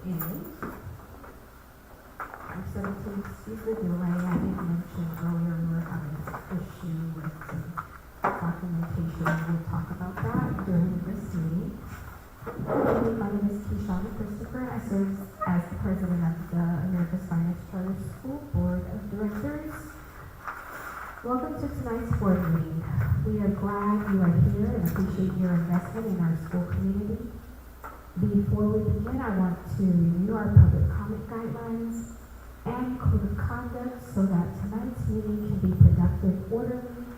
And our 17th speaker delay, I did mention earlier we were having an issue with some documentation. We'll talk about that during this meeting. My name is Keishana Christopher. I serve as the president of the America's Finest Charter School Board of Directors. Welcome to tonight's board meeting. We are glad you are here and appreciate your investment in our school community. Before we begin, I want to review our public comment guidelines and code of conduct so that tonight's meeting can be productive, orderly,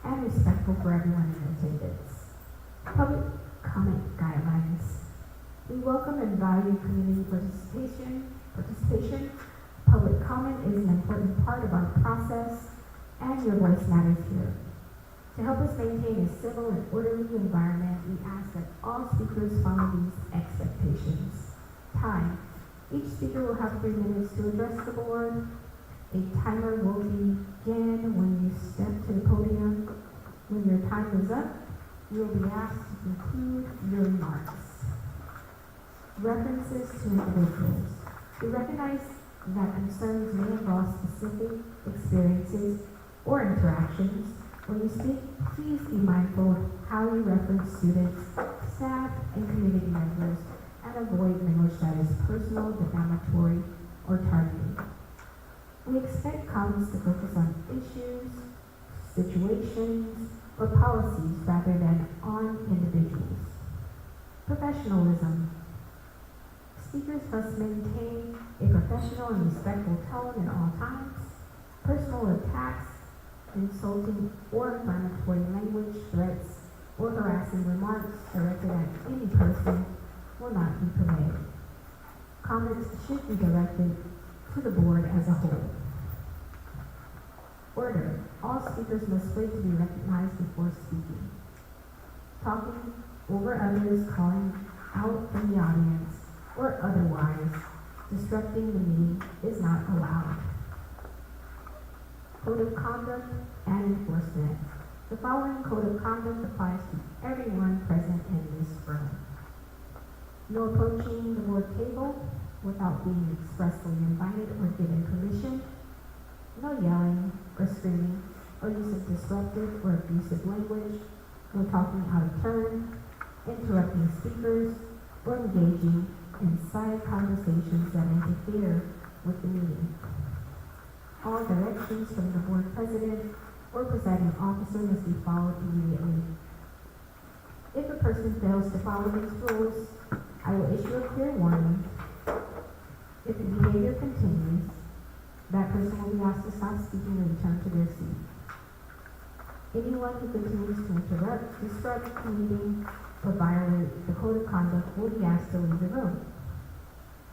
and respectful for everyone in attendance. Public comment guidelines. We welcome and value community participation. Public comment is an important part of our process, and your voice matters here. To help us maintain a civil and orderly environment, we ask that all speakers follow these expectations. Time. Each speaker will have 3 minutes to address the board. A timer will begin when you step to the podium. When your time is up, you will be asked to conclude your remarks. References to individuals. We recognize that concerns may involve specific experiences or interactions. When you speak, please be mindful of how you reference students, staff, and community members, and avoid language that is personal, defamatory, or targeting. We expect comments to focus on issues, situations, or policies rather than on individuals. Professionalism. Speakers must maintain a professional and respectful tone at all times. Personal attacks, insulting or inflammatory language, threats, or harassing remarks directed at any person will not be permitted. Comments should be directed to the board as a whole. Order. All speakers must wait to be recognized before speaking. Talking over others, calling out from the audience, or otherwise disrupting the meeting is not allowed. Code of conduct and enforcement. The following code of conduct applies to everyone present in this room. No approaching the board table without being expressly invited or given permission. No yelling or screaming or use of disruptive or abusive language. No talking out of turn, interrupting speakers, or engaging in side conversations that interfere with the meeting. All directions from the board president or presiding officer must be followed immediately. If a person fails to follow these rules, I will issue a clear warning. If the behavior continues, that person will be asked to stop speaking and return to their seat. Anyone who continues to interrupt, disrupt the meeting, or violate the code of conduct will be asked to leave the room.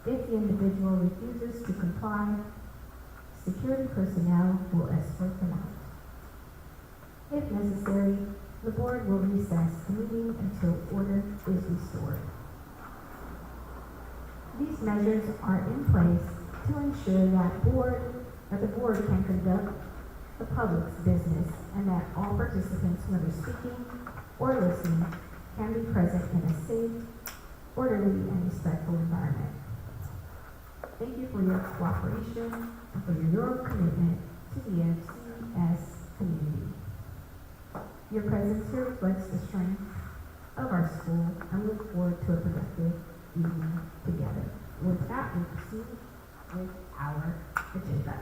If the individual refuses to comply, security personnel will escort them out. If necessary, the board will recess the meeting until order is restored. These measures are in place to ensure that the board can conduct the public's business and that all participants, whether speaking or listening, can be present in a safe, orderly, and respectful environment. Thank you for your cooperation and for your commitment to the FCS community. Your presence here reflects the strength of our school, and we look forward to a productive evening together. With that, we proceed with our agenda.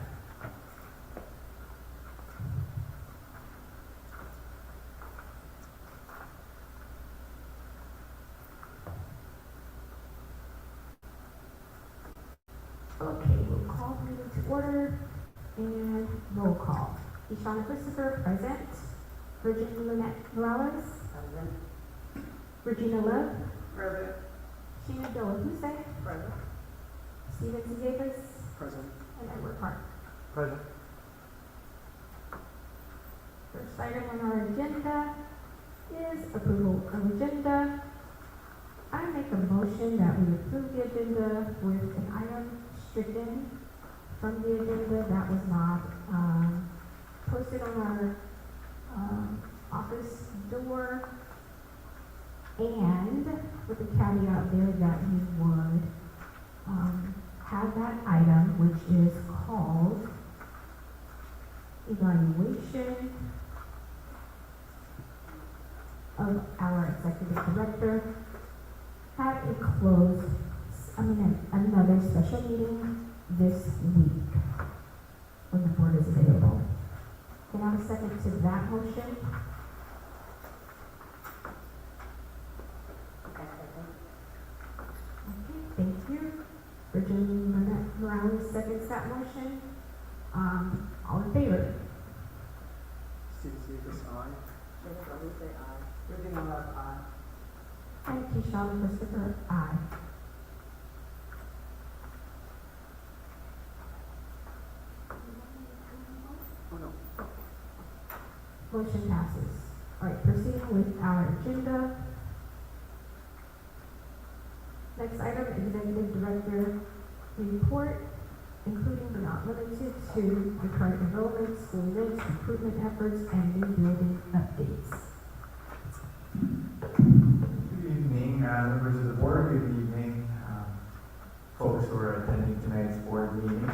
Okay, we'll call the meeting to order and roll call. Keishana Christopher, present. Virginia Lynette Morales, present. Regina Love, Present. Sheena Delahuse, Present. Steven Davis, Present. and Edward Park. Present. First item on our agenda is approval of agenda. I make a motion that we approve the agenda with an item stricken from the agenda that was not posted on our office door, and with the caveat there that we would resignation of our executive director. Have another special meeting this week when the board is available. Can I have a second to that motion? Okay, thank you. Virginia Morales seconds that motion. All in favor? Steve Cephas, aye. Jennifer Ruth, aye. Virginia Love, aye. And Keyshawn Christopher, aye. Oh, no. Motion passes. All right, proceeding with our agenda. Next item, Executive Director report, including but not limited to the current development, school events, recruitment efforts, and new building updates. Good evening, members of the board. Good evening, folks who are attending tonight's board meeting.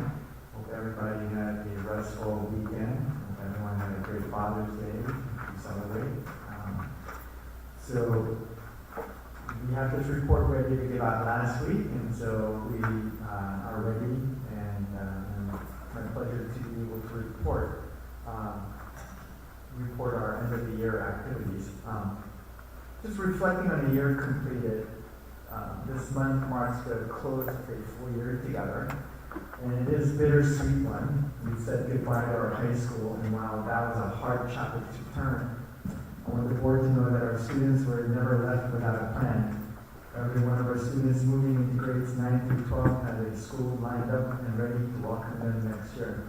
Hope everybody had a restful weekend. Hope everyone had a great Father's Day to celebrate. So we have this report ready to give out last week, and so we are ready, and it's my pleasure to be able to report our end of the year activities. Just reflecting on the year completed, this month marks the close of a full year together, and it is a bittersweet one. We said goodbye to our high school, and wow, that was a hard chapter to turn. I want the board to know that our students were never left without a plan. Every one of our students moving into grades 9 through 12 had a school lined up and ready to welcome them next year.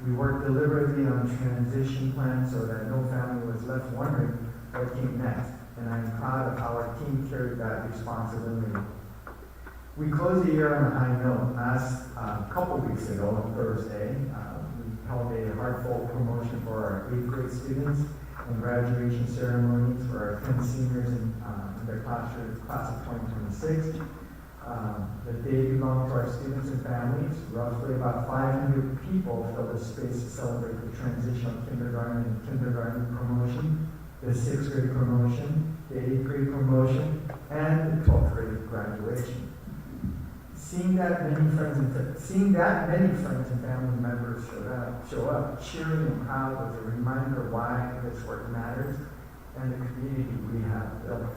We worked deliberately on transition plans so that no family was left wondering what came next, and I'm proud of how our team carried that responsibility. We closed the year on a high note. Last couple weeks ago, on Thursday, we held a heartfelt promotion for our 8th grade students and graduation ceremonies for our 10 seniors in their class of 2026. The day belonged to our students and families. Roughly about 500 people filled the space to celebrate the transition of kindergarten and kindergarten promotion, the 6th grade promotion, the 8th grade promotion, and the 12th grade graduation. Seeing that many friends and family members show up, cheering and proud was a reminder why this work matters and the community we have built.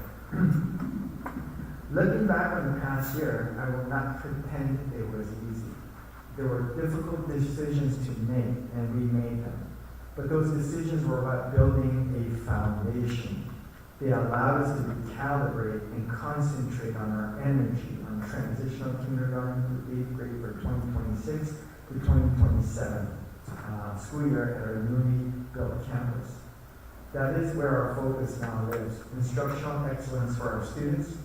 Looking back on the past year, I will not pretend it was easy. There were difficult decisions to make, and we made them. But those decisions were about building a foundation. They allowed us to recalibrate and concentrate on our energy on transitional kindergarten through 8th grade for 2026 to 2027 school year at our newly built campus. That is where our focus now lives. Instructional excellence for our students,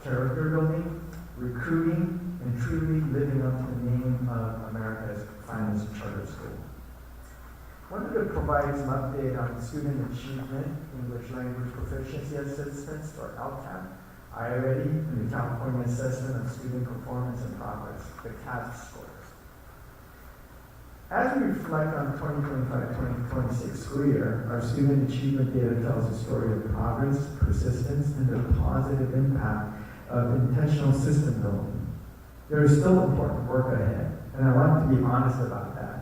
character building, recruiting, and truly living up to the name of America's finest charter school. I wanted to provide some update on student achievement, English language proficiency assessments, or LCAP, iReady, and the California Assessment of Student Performance and Progress, the CAPS scores. As we reflect on the 2025-2026 school year, our student achievement data tells a story of progress, persistence, and the positive impact of intentional system building. There is still important work ahead, and I want to be honest about that.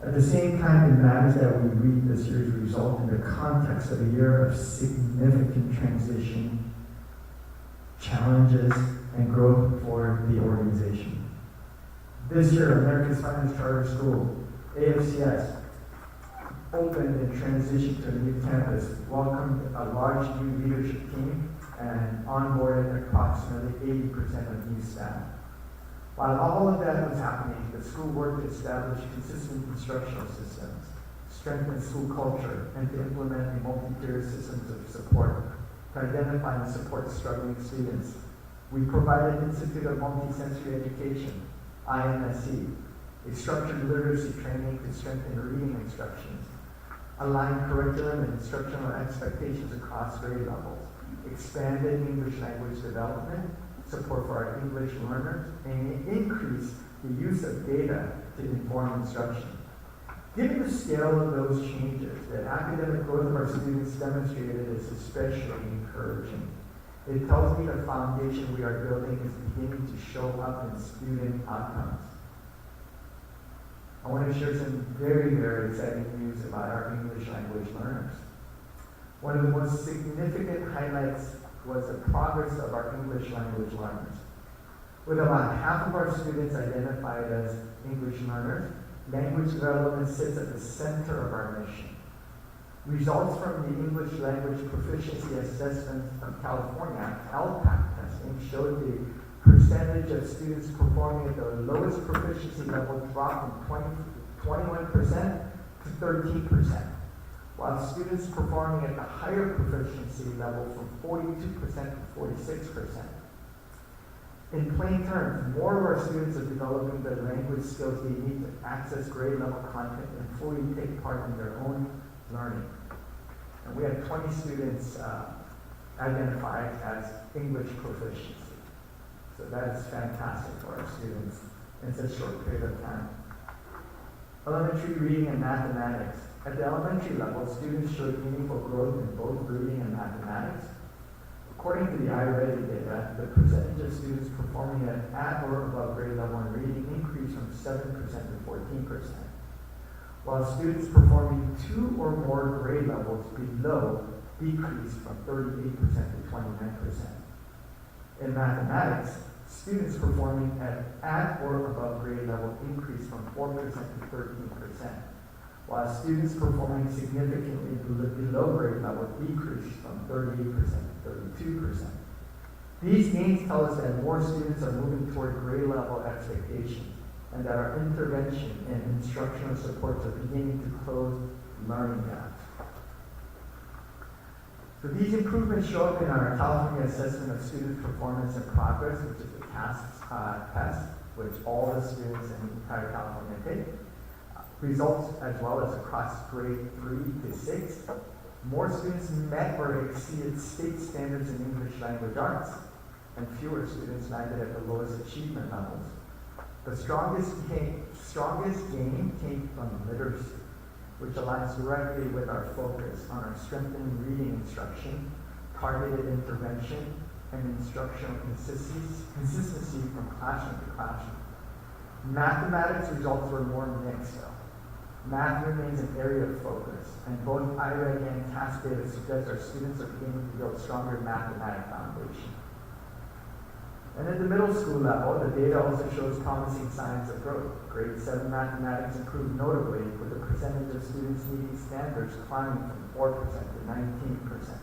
At the same time, it matters that we read this year's result in the context of a year of significant transition, challenges, and growth for the organization. This year, America's Finest Charter School, AFCS, opened and transitioned to a new campus, welcomed a large new leadership team, and onboarded approximately 80% of new staff. While all of that was happening, the school worked to establish consistent instructional systems, strengthen school culture, and to implement a multi-tiered systems of support to identify and support struggling students. We provided Institute of Multisensory Education, IMSE, a structured literacy training to strengthen reading instructions, align curriculum and instructional expectations across grade levels, expanded English language development, support for our English learners, and increase the use of data to inform instruction. Given the scale of those changes, the academic growth of our students demonstrated is especially encouraging. It tells me the foundation we are building is beginning to show up in student outcomes. I want to share some very, very exciting news about our English language learners. One of the most significant highlights was the progress of our English language learners. With about half of our students identified as English learners, language development sits at the center of our mission. Results from the English Language Proficiency Assessment of California, LPAC testing, showed the percentage of students performing at the lowest proficiency level dropped from 21% to 13%, while students performing at the higher proficiency level from 42% to 46%. In plain terms, more of our students are developing the language skills they need to access grade level content and fully take part in their own learning. And we have 20 students identified as English proficiency. So that is fantastic for our students in such a short period of time. Elementary reading and mathematics. At the elementary level, students showed meaningful growth in both reading and mathematics. According to the iReady data, the percentage of students performing at or above grade level in reading increased from 7% to 14%, while students performing 2 or more grade levels below decreased from 38% to 29%. In mathematics, students performing at or above grade level increased from 4% to 13%, while students performing significantly below grade level decreased from 38% to 32%. These gains tell us that more students are moving toward grade level expectations, and that our intervention and instructional supports are beginning to close learning gaps. So these improvements show up in our California Assessment of Student Performance and Progress, which is the CAST test, which all the students in entire California take. Results as well as across grade 3 to 6. More students met or exceeded state standards in English language arts, and fewer students landed at the lowest achievement levels. The strongest gain came from literacy, which aligns directly with our focus on our strengthening reading instruction, targeted intervention, and instructional consistency from classroom to classroom. Mathematics results were more mixed though. Math remains an area of focus, and both iReady and CAST data suggest our students are beginning to build stronger mathematics foundation. And at the middle school level, the data also shows promising signs of growth. Grade 7 mathematics improved notably, with the percentage of students meeting standards climbing from 4% to 19%.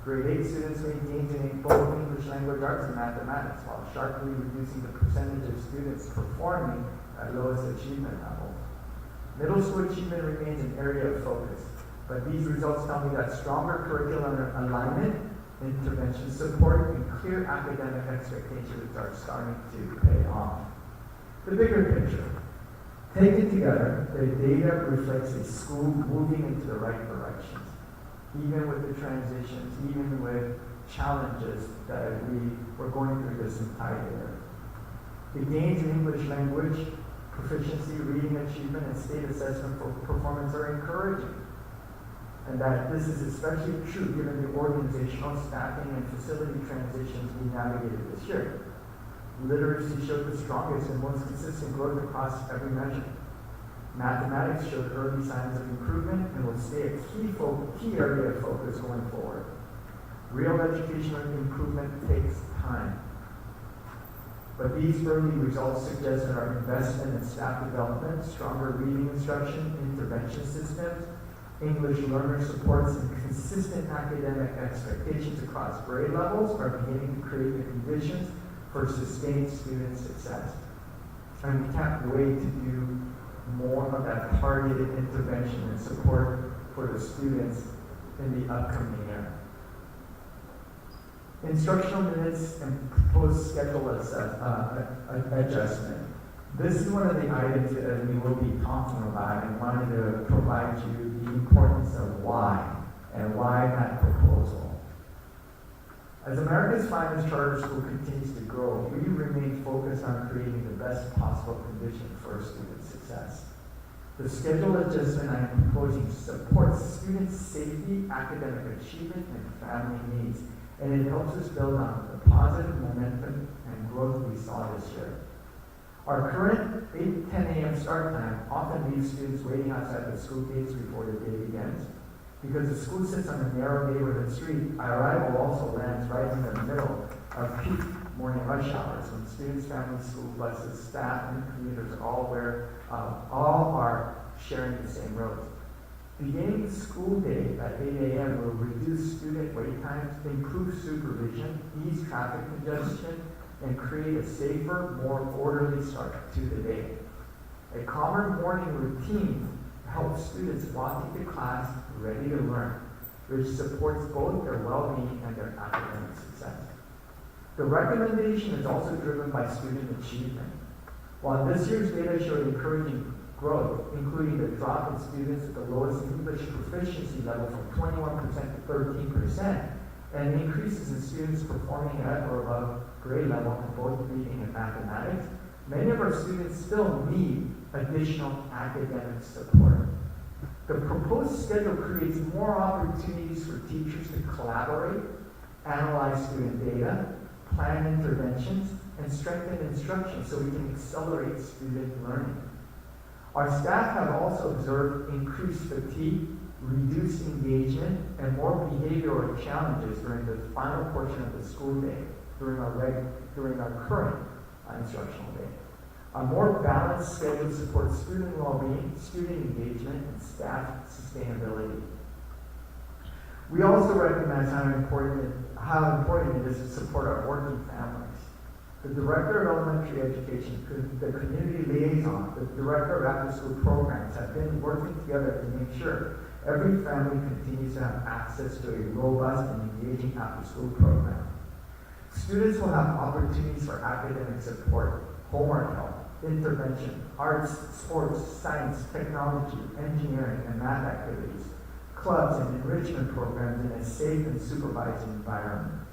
Grade 8 students made gains in both English language arts and mathematics, while sharply reducing the percentage of students performing at lowest achievement levels. Middle school achievement remains an area of focus, but these results tell me that stronger curriculum alignment, intervention support, and clear academic expectations are starting to pay off. The bigger picture. Taken together, the data reflects a school moving into the right directions, even with the transitions, even with challenges that we were going through this entire year. The gains in English language proficiency, reading achievement, and state assessment for performance are encouraging. And that this is especially true given the organizational, staffing, and facility transitions we navigated this year. Literacy showed the strongest and most consistent growth across every measure. Mathematics showed early signs of improvement and will stay a key area of focus going forward. Real educational improvement takes time. But these early results suggest that our investment in staff development, stronger reading instruction, intervention systems, English learner supports, and consistent academic expectations across grade levels are beginning to create the conditions for sustained student success. And we can't wait to do more of that targeted intervention and support for the students in the upcoming year. Instructional minutes and proposed schedule adjustment. This is one of the items that we will be talking about and wanted to provide you the importance of why and why that proposal. As America's finest charter school continues to grow, we remain focused on creating the best possible conditions for student success. The schedule adjustment I am proposing supports students' safety, academic achievement, and family needs, and it helps us build on the positive momentum and growth we saw this year. Our current 8:10 a.m. start time often leaves students waiting outside the school gates before the day begins. Because the school sits on a narrow neighborhood street, our arrival also lands right in the middle of peak morning rush hours when students, families, school buses, staff, and commuters all are sharing the same roads. Beginning the school day at 8 a.m. will reduce student wait times, improve supervision, ease traffic congestion, and create a safer, more orderly start to the day. A calmer morning routine helps students walk into class ready to learn, which supports both their well-being and their academic success. The recommendation is also driven by student achievement. While this year's data showed encouraging growth, including the drop in students with the lowest English proficiency level from 21% to 13%, and increases in students performing at or above grade level in both reading and mathematics, many of our students still need additional academic support. The proposed schedule creates more opportunities for teachers to collaborate, analyze student data, plan interventions, and strengthen instruction so we can accelerate student learning. Our staff have also observed increased fatigue, reduced engagement, and more behavioral challenges during the final portion of the school day, during our current instructional day. A more balanced schedule supports student well-being, student engagement, and staff sustainability. We also recognize how important it is to support our working families. The Director of Elementary Education, the Community Liaison, the Director of After-School Programs have been working together to make sure every family continues to have access to a robust and engaging after-school program. Students will have opportunities for academic support, homework help, intervention, arts, sports, science, technology, engineering, and math activities, clubs and enrichment programs in a safe and supervised environment.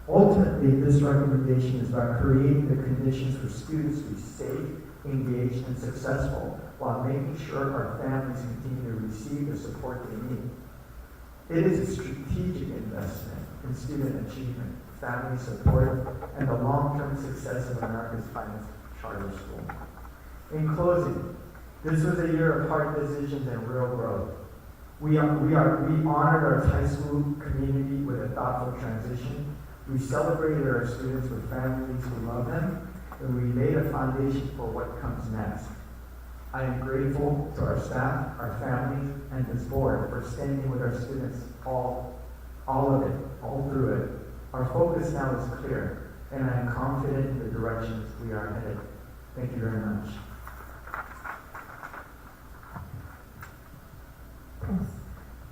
Ultimately, this recommendation is about creating the conditions for students to be safe, engaged, and successful while making sure our families continue to receive the support they need. It is a strategic investment in student achievement, family support, and the long-term success of America's finest charter school. In closing, this was a year of hard decisions and real growth. We honored our high school community with a thoughtful transition. We celebrated our students with families who love them, and we laid a foundation for what comes next. I am grateful to our staff, our families, and this board for standing with our students all through it. Our focus now is clear, and I am confident in the directions we are headed. Thank you very much. Yes,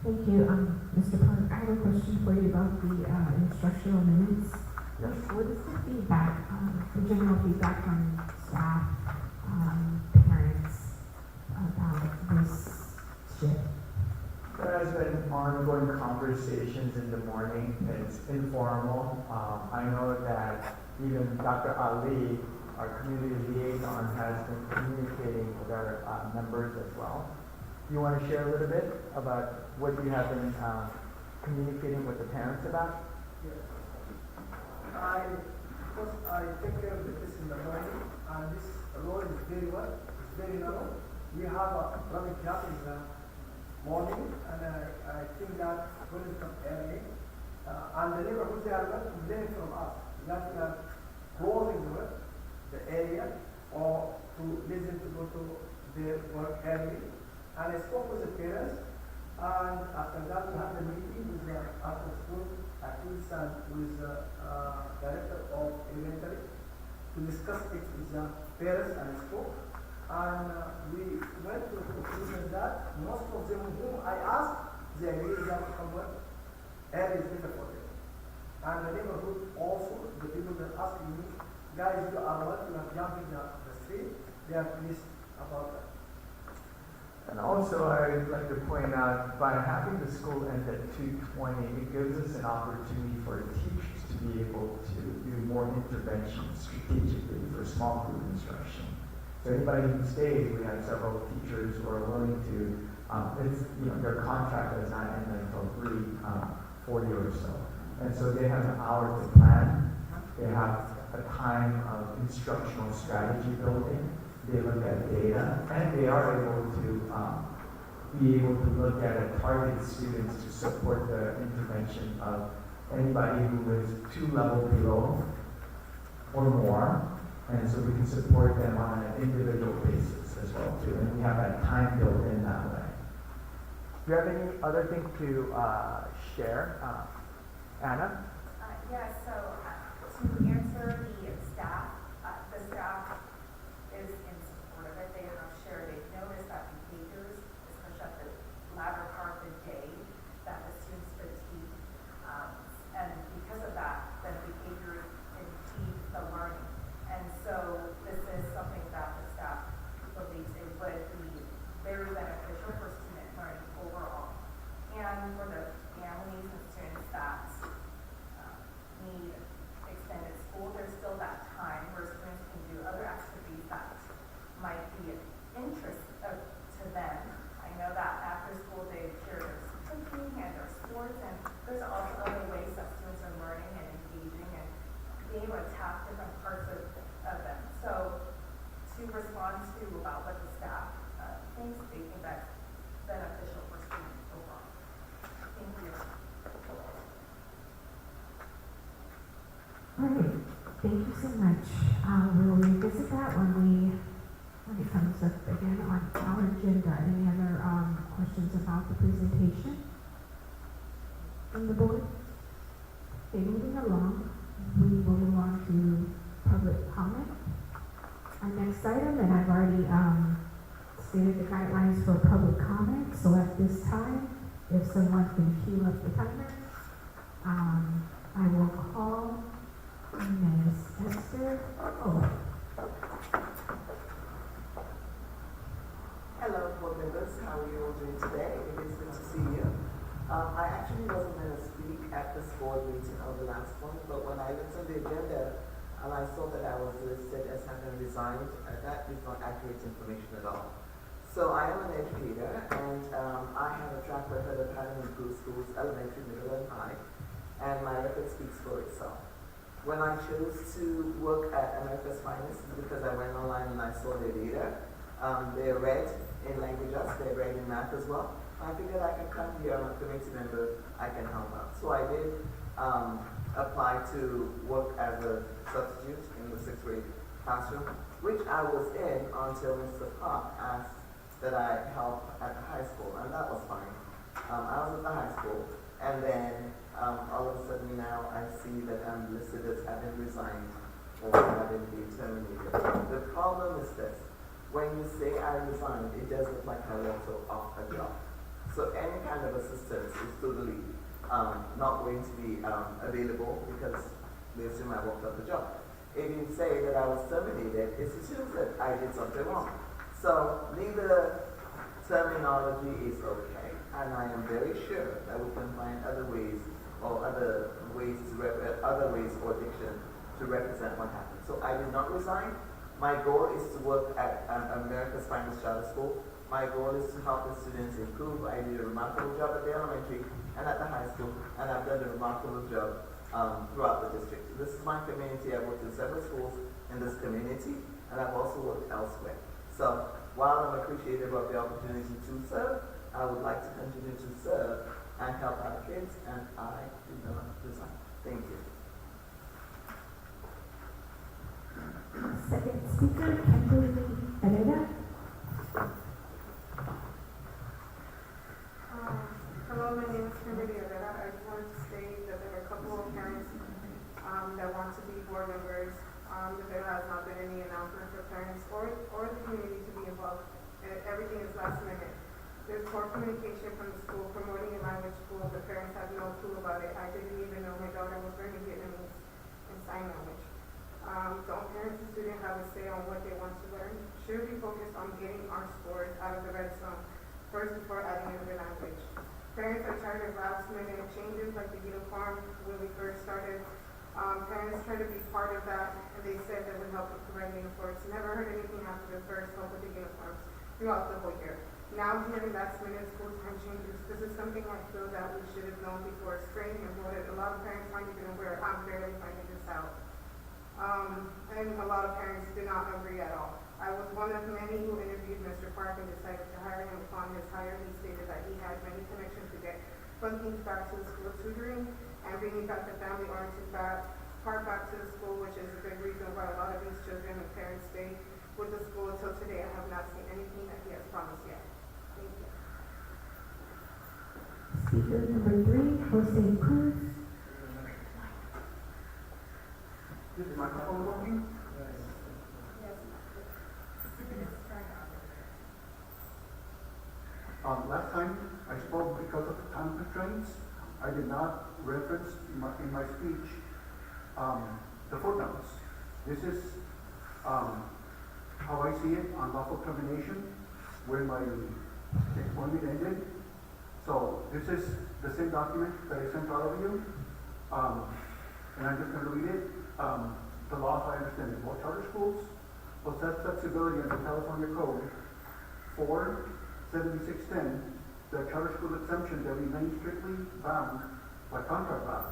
thank you, Mr. Park. I have a question for you about the instructional minutes. Yes. What is the feedback, the general feedback from staff, parents about this shift? There has been ongoing conversations in the morning. It's informal. I know that even Dr. Ali, our community liaison, has been communicating with our members as well. Do you want to share a little bit about what you have been communicating with the parents about? Yes. I take care of this in the morning, and this road is very well. It's very narrow. We have a traffic jam in the morning, and I think that when it comes early, and the neighborhoods, they are not complaining from us that we are closing the area or to listen to go to their work early. And I spoke with the parents, and after that we had a meeting with the after school activities and with the director of elementary to discuss it with the parents, and I spoke. And we went to the conclusion that most of them whom I asked, they agreed that to come work early is better for them. And the neighborhood also, the people that asked me, guys, you are what, you are jumping the street, they are pleased about that. And also, I'd like to point out, by having the school end at 2:20, it gives us an opportunity for teachers to be able to do more intervention strategically for small group instruction. So anybody who stays, we have several teachers who are willing to, their contract does not end until 40 or so. And so they have an hour to plan. They have a time of instructional strategy building. They look at data, and they are able to be able to look at target students to support the intervention of anybody who is 2 levels below or more. And so we can support them on an individual basis as well too. And we have that time built in that way. Do you have any other thing to share, Anna? Yes, so to answer the staff is in support of it. They have shared, they've noticed that behaviors, especially at the latter part of the day, that the students fatigue. And because of that, the behaviors impede the learning. And so this is something that the staff believes it would be very beneficial for student learning overall. And for the families and students that need extended school, there's still that time where students can do other activities that might be of interest to them. I know that after school they share their cooking and their sports, and there's also other ways that students are learning and engaging and being able to tap different parts of them. So to respond to about what the staff thinks, they think that's beneficial for students overall. Thank you. All right, thank you so much. We'll revisit that when it comes up again on our agenda. Any other questions about the presentation from the board? Okay, moving along, we will move on to public comment. Our next item, and I've already stated the guidelines for public comment, so at this time, if someone can cue up the timer, I will call Ms. Esther. Hello, board members. How are you all doing today? It is good to see you. I actually wasn't going to speak at this board meeting or the last one, but when I looked at the agenda and I saw that I was listed as having resigned, that is not accurate information at all. So I am an educator, and I have a track record of having improved schools, elementary, middle, and high, and my record speaks for itself. When I chose to work at America's Finest, it's because I went online and I saw their data. They're read in languages, they're read in math as well. I figured I can come here, I'm a community member, I can help out. So I did apply to work as a substitute in the 6th grade classroom, which I was in until Mr. Park asked that I help at the high school, and that was fine. I was at the high school, and then all of a sudden now I see that I'm listed as having resigned or having been terminated. The problem is this: when you say I resigned, it does look like I walked off a job. So any kind of assistance is totally not going to be available because they assume I walked off a job. If you say that I was terminated, it assumes that I did something wrong. So neither terminology is okay, and I am very sure that we can find other ways or other ways or diction to represent what happened. So I did not resign. My goal is to work at America's Finest Charter School. My goal is to help the students improve. I did a remarkable job at the elementary and at the high school, and I've done a remarkable job throughout the district. This is my community. I've worked in several schools in this community, and I've also worked elsewhere. So while I'm appreciative of the opportunity to serve, I would like to continue to serve and help our kids, and I do not resign. Thank you. Second speaker, Kimberly Herrera. Hello, my name is Kimberly Herrera. I just wanted to state that there are a couple of parents that want to be board members, but there has not been any announcement for parents or the community to be involved. Everything is last minute. There's poor communication from the school promoting a language school. The parents have no clue about it. I didn't even know my daughter was learning Vietnamese and sign language. Don't parents and students have a say on what they want to learn? Should we focus on getting our scores out of the red zone first before adding another language? Parents are tired of last minute changes like the uniform when we first started. Parents try to be part of that, and they said that would help help with providing uniforms. Never heard anything after the first help with the uniforms throughout the whole year. Now hearing last minute school time changes, this is something I feel that we should have known before spring and what a lot of parents aren't even aware. I'm barely finding this out. And a lot of parents did not agree at all. I was one of many who interviewed Mr. Park and decided to hire him. Upon his hire, he stated that he had many connections to get funding back to the school tutoring and bringing back the family-oriented part back to the school, which is a big reason why a lot of these children and parents stay with the school until today. I have not seen anything that he has promised yet. Thank you. Speaker number 3, Jose Cruz. Is the microphone working? Yes. It's turned on. Last time I spoke because of the time constraints. I did not reference in my speech the footnotes. This is how I see it on lawful termination, where my employment ended. So this is the same document that I sent all of you, and I'm just going to read it. The law, as I understand it, all charter schools possess flexibility under California Code 47610, the charter school exemption that remains strictly bound by contract law,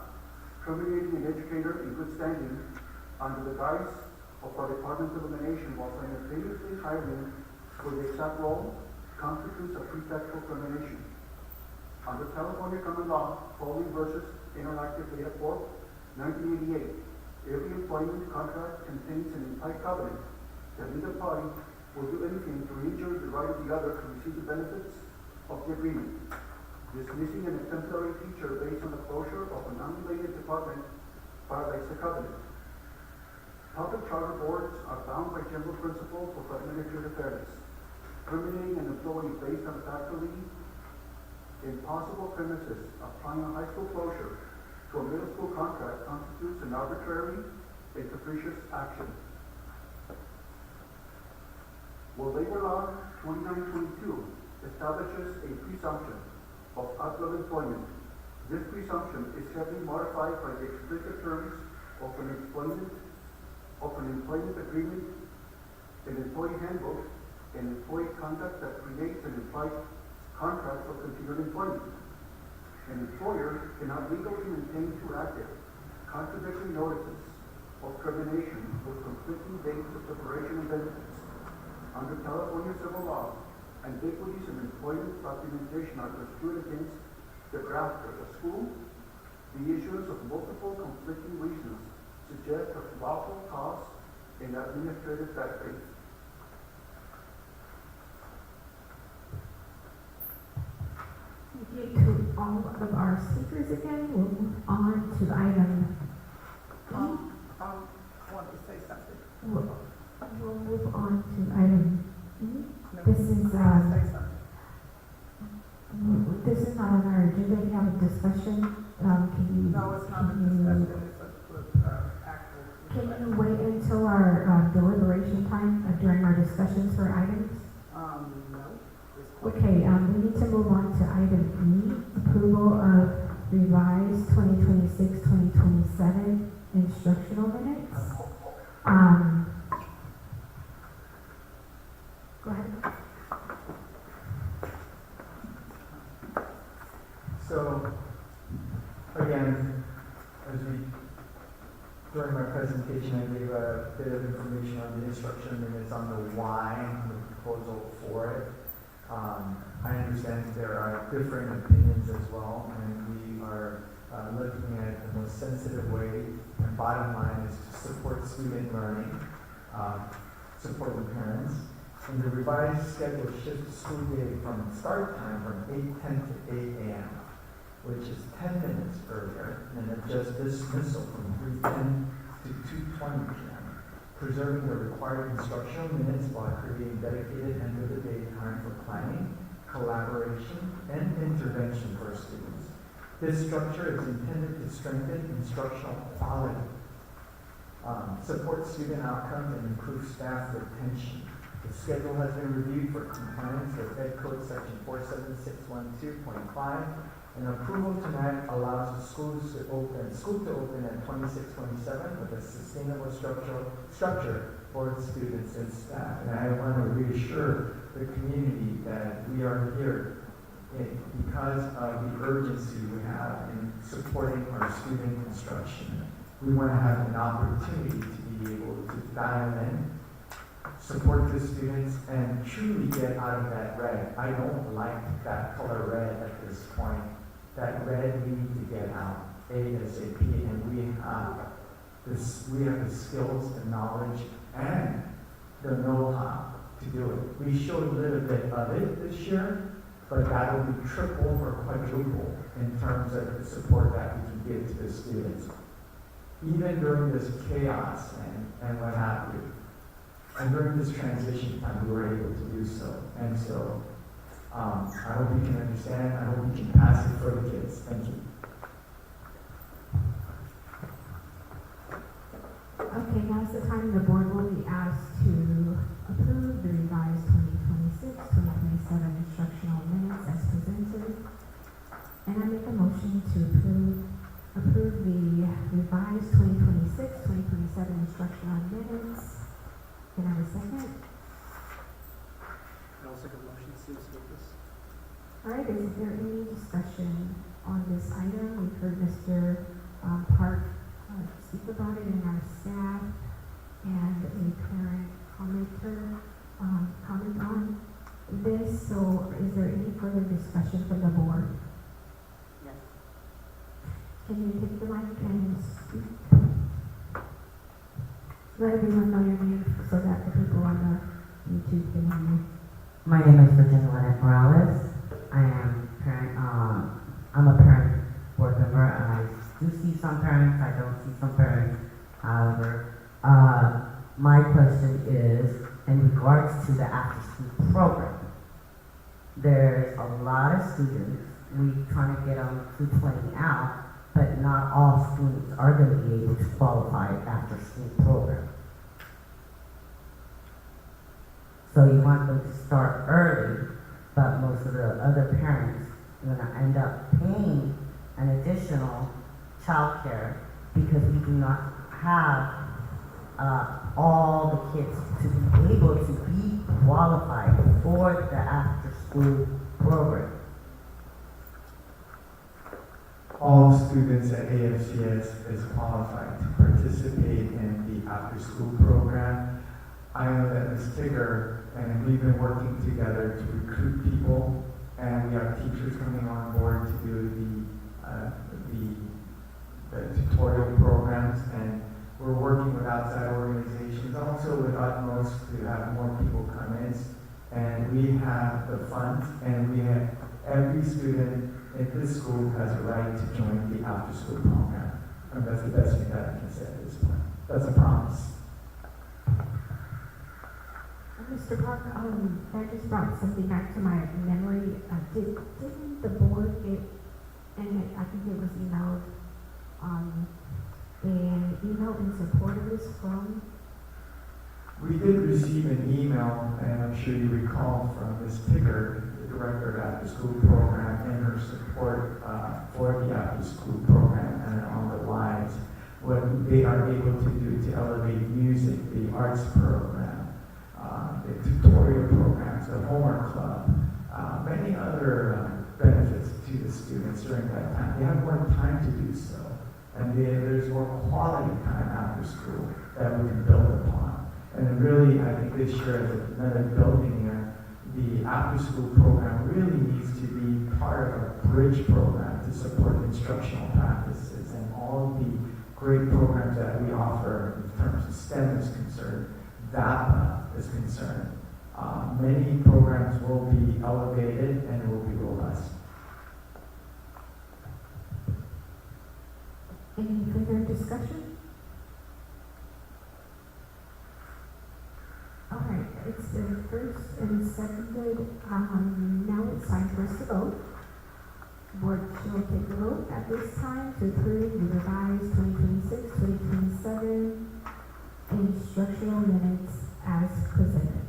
terminating an educator in good standing under the guise of a department elimination while simultaneously hiring for the exact role constitutes a pretextual termination. Under California common law, Foley versus Interactive Data Corp, 1988, every employment contract contains an implied covenant that neither party will do anything to injure the right of the other to receive the benefits of the agreement. Dismissing an exemplary teacher based on the closure of an unrelated department violates the covenant. Public charter boards are bound by general principles of administrative fairness. Terminating an employee based on factually impossible premises, applying a high school closure to a middle school contract constitutes an arbitrary and capricious action. Well, Labor Law 2922 establishes a presumption of at-will employment. This presumption is heavily modified by the explicit terms of an employment agreement, an employee handbook, and employee conduct that creates an implied contract for continued employment. An employer cannot legally maintain two active, contradictory notices of termination with conflicting dates of separation and benefits. Under California civil law, ambiguities in employment documentation are construed against the drafter, the school. The issues of multiple conflicting reasons suggest a lawful cause in administrative bad faith. Thank you to all of our speakers again. We'll move on to item E. I want to say something. We'll move on to item E. No, This is, say something. this is not on our agenda. We have a discussion. Can you? No, it's not a can you- discussion, it's actual. Can you wait until our deliberation time during our discussions for items? No. Okay, we need to move on to item E, approval of revised 2026-2027 instructional minutes. Go ahead. So, again, during my presentation, I gave a bit of information on the instruction minutes on the why, the proposal for it. I understand there are different opinions as well, and we are looking at the most sensitive way. And bottom line is to support student learning, support the parents. And the revised schedule shifts school day from start time from 8:10 to 8 a.m., which is 10 minutes earlier, and adjusts dismissal from 3:10 to 2:20 p.m., preserving the required instructional minutes while creating dedicated end-of-the-day time for planning, collaboration, and intervention for students. This structure is intended to strengthen instructional quality, support student outcomes, and improve staff retention. The schedule has been reviewed for compliance with Ed Code Section 47612.5 And approval tonight allows the school to open at 26-27 with a sustainable structure for its students and staff. And I want to reassure the community that we are here because of the urgency we have in supporting our student instruction. We want to have an opportunity to be able to dial in, support the students, and truly get out of that red. I don't like that color red at this point. That red we need to get out ASAP, and we have the skills, the knowledge, and the know-how to do it. We showed a little bit of it this year, but that will be triple or quadruple in terms of the support that we can give to the students. Even during this chaos and what have you. And during this transition time, we were able to do so. And so, I hope you can understand. I hope you can pass it for the kids. Thank you. Okay, now's the time the board will be asked to approve the revised 2026-2027 instructional minutes as presented. And I make a motion to approve the revised 2026-2027 instructional minutes. Can I have a second? I'll second the motion, Ms. Lucas. All right, is there any discussion on this item? We've heard Mr. Park speak about it in our staff and a parent commenter comment on this. So is there any further discussion from the board? Yes. Can you take the mic and speak? Let everyone know your name so that the people on the YouTube can hear you. My name is Virginia Lynette Morales. I am parent. I'm a parent board member. I do see some parents. I don't see some parents. However, my question is in regards to the after-school program. There's a lot of students. We trying to get them to 20 out, but not all students are going to be able to qualify after-school program. So you want them to start early, but most of the other parents are going to end up paying an additional child care because we do not have all the kids to be able to be qualified for the after-school program. All students at AFCS is qualified to participate in the after-school program. I know that Ms. Tigger and we've been working together to recruit people, and we have teachers coming on board to do the tutorial programs, and we're working with outside organizations, also with Utmost to have more people come in, and we have the funds, and we have every student in this school has a right to join the after-school program. And that's the best thing that I can say at this point. That's a promise. Mr. Park, that just brought something back to my memory. Didn't the board get, and I think it was emailed, an email in support of this from? We did receive an email, and I'm sure you recall, from Ms. Tigger, the director of after-school program, and her support for the after-school program and on the lives, what they are able to do to elevate music, the arts program, the tutorial programs, the homework club, many other benefits to the students during that time. They have more time to do so, and there's more quality time after school that we can build upon. And really, I think this year, as another building year, the after-school program really needs to be part of a bridge program to support instructional practices and all of the great programs that we offer in terms of STEM is concerned, VAPA is concerned. Many programs will be elevated and will be robust. Any further discussion? All right, it's the first and seconded. Now it's time for us to vote. Board will take a vote at this time to approve the revised 2026-2027 instructional minutes as presented.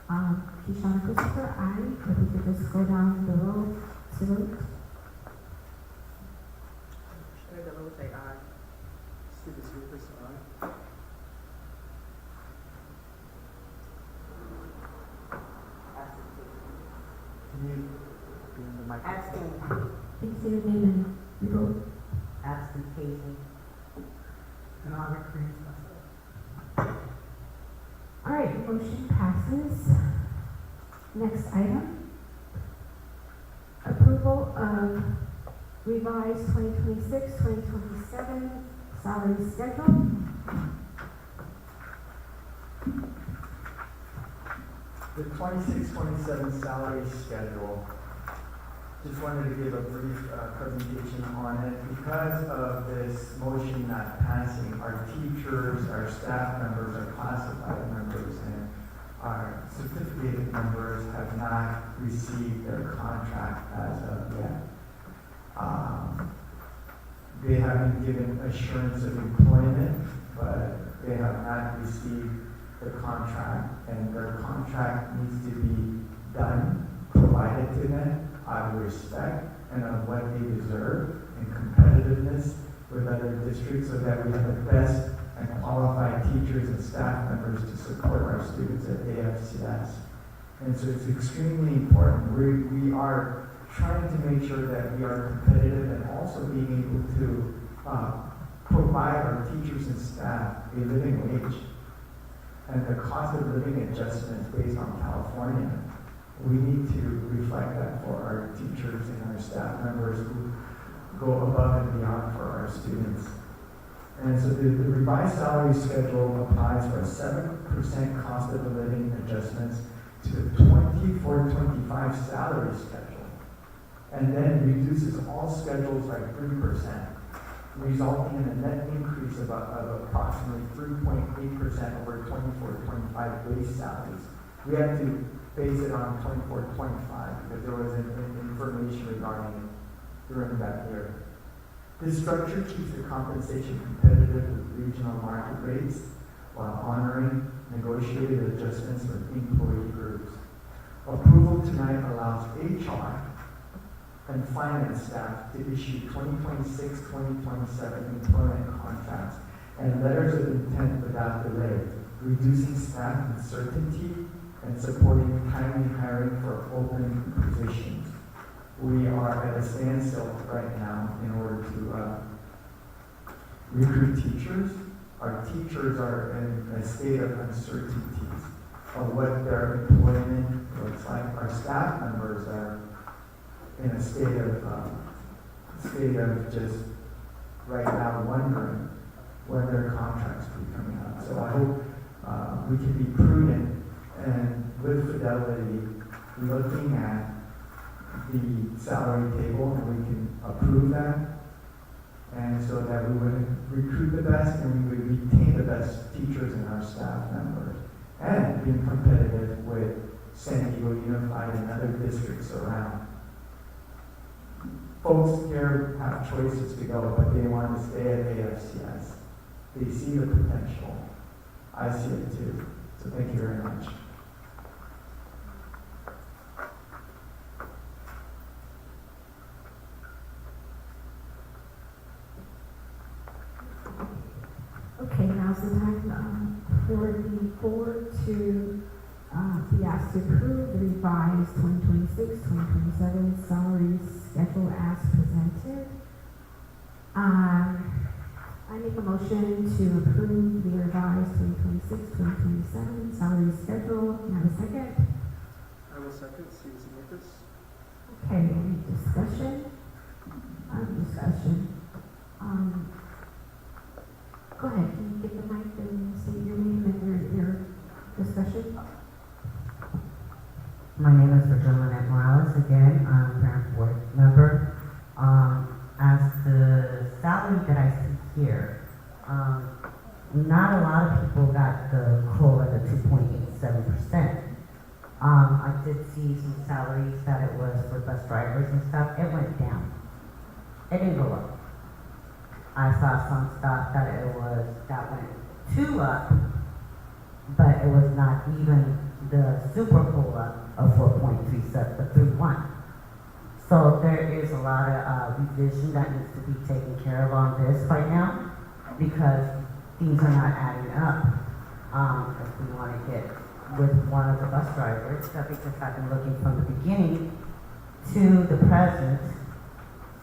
Kishana Christopher, aye. If we could just go down the road to vote. microphone. Abstain. Please say your name and your vote. Absent Casey. And I'll recuse myself. All right, motion passes. Next item. Approval of revised 2026-2027 salary schedule. The 26-27 salary schedule, just wanted to give a brief presentation on it. Because of this motion not passing, our teachers, our staff members, our classified members, and our certificated members have not received their contract as of yet. They have been given assurance of employment, but they have not received the contract, and their contract needs to be done, provided to them out of respect and of what they deserve and competitiveness with other districts, so that we have the best and qualified teachers and staff members to support our students at AFCS. And so it's extremely important. We are trying to make sure that we are competitive and also being able to provide our teachers and staff a living wage. And the cost of living adjustments based on California, we need to reflect that for our teachers and our staff members who go above and beyond for our students. And so the revised salary schedule applies for a 7% cost of living adjustments to the 24-25 salary schedule, and then reduces all schedules by 3%, resulting in a net increase of approximately 3.8% over 24-25 base salaries. We had to base it on 24-25 because there was information regarding it during that year. This structure keeps the compensation competitive with regional market rates while honoring negotiated adjustments with employee groups. Approval tonight allows HR and finance staff to issue 2026-2027 employment contracts and letters of intent without delay, reducing staff uncertainty and supporting timely hiring for open positions. We are at a standstill right now in order to recruit teachers. Our teachers are in a state of uncertainties of what their employment looks like. Our staff members are in a state of just right now wondering when their contracts will be coming up. So I hope we can be prudent and with fidelity looking at the salary table, and we can approve that, and so that we would recruit the best and we would retain the best teachers and our staff members, and being competitive with San Diego Unified and other districts around. Folks here have choices to go, but they want to stay at AFCS. They see the potential. I see it too. So thank you very much. Okay, now's the time for the board to be asked to approve the revised 2026-2027 salary schedule as presented. I make a motion to approve the revised 2026-2027 salary schedule. Can I have a second? I will second. Susan Lucas. Okay, any discussion? Go ahead, can you get the mic and say your name and your discussion? My name is Virginia Lynette Morales. Again, I'm a parent board member. As the salary that I see here, not a lot of people got the COLA, the 2.87%. I did see some salaries that it was for bus drivers and stuff. It went down. It didn't go up. I saw some stuff that went 2 up, but it was not even the super COLA of 4.31. So there is a lot of revision that needs to be taken care of on this right now, because things are not adding up. If we want to get with one of the bus drivers, because I've been looking from the beginning, to the present.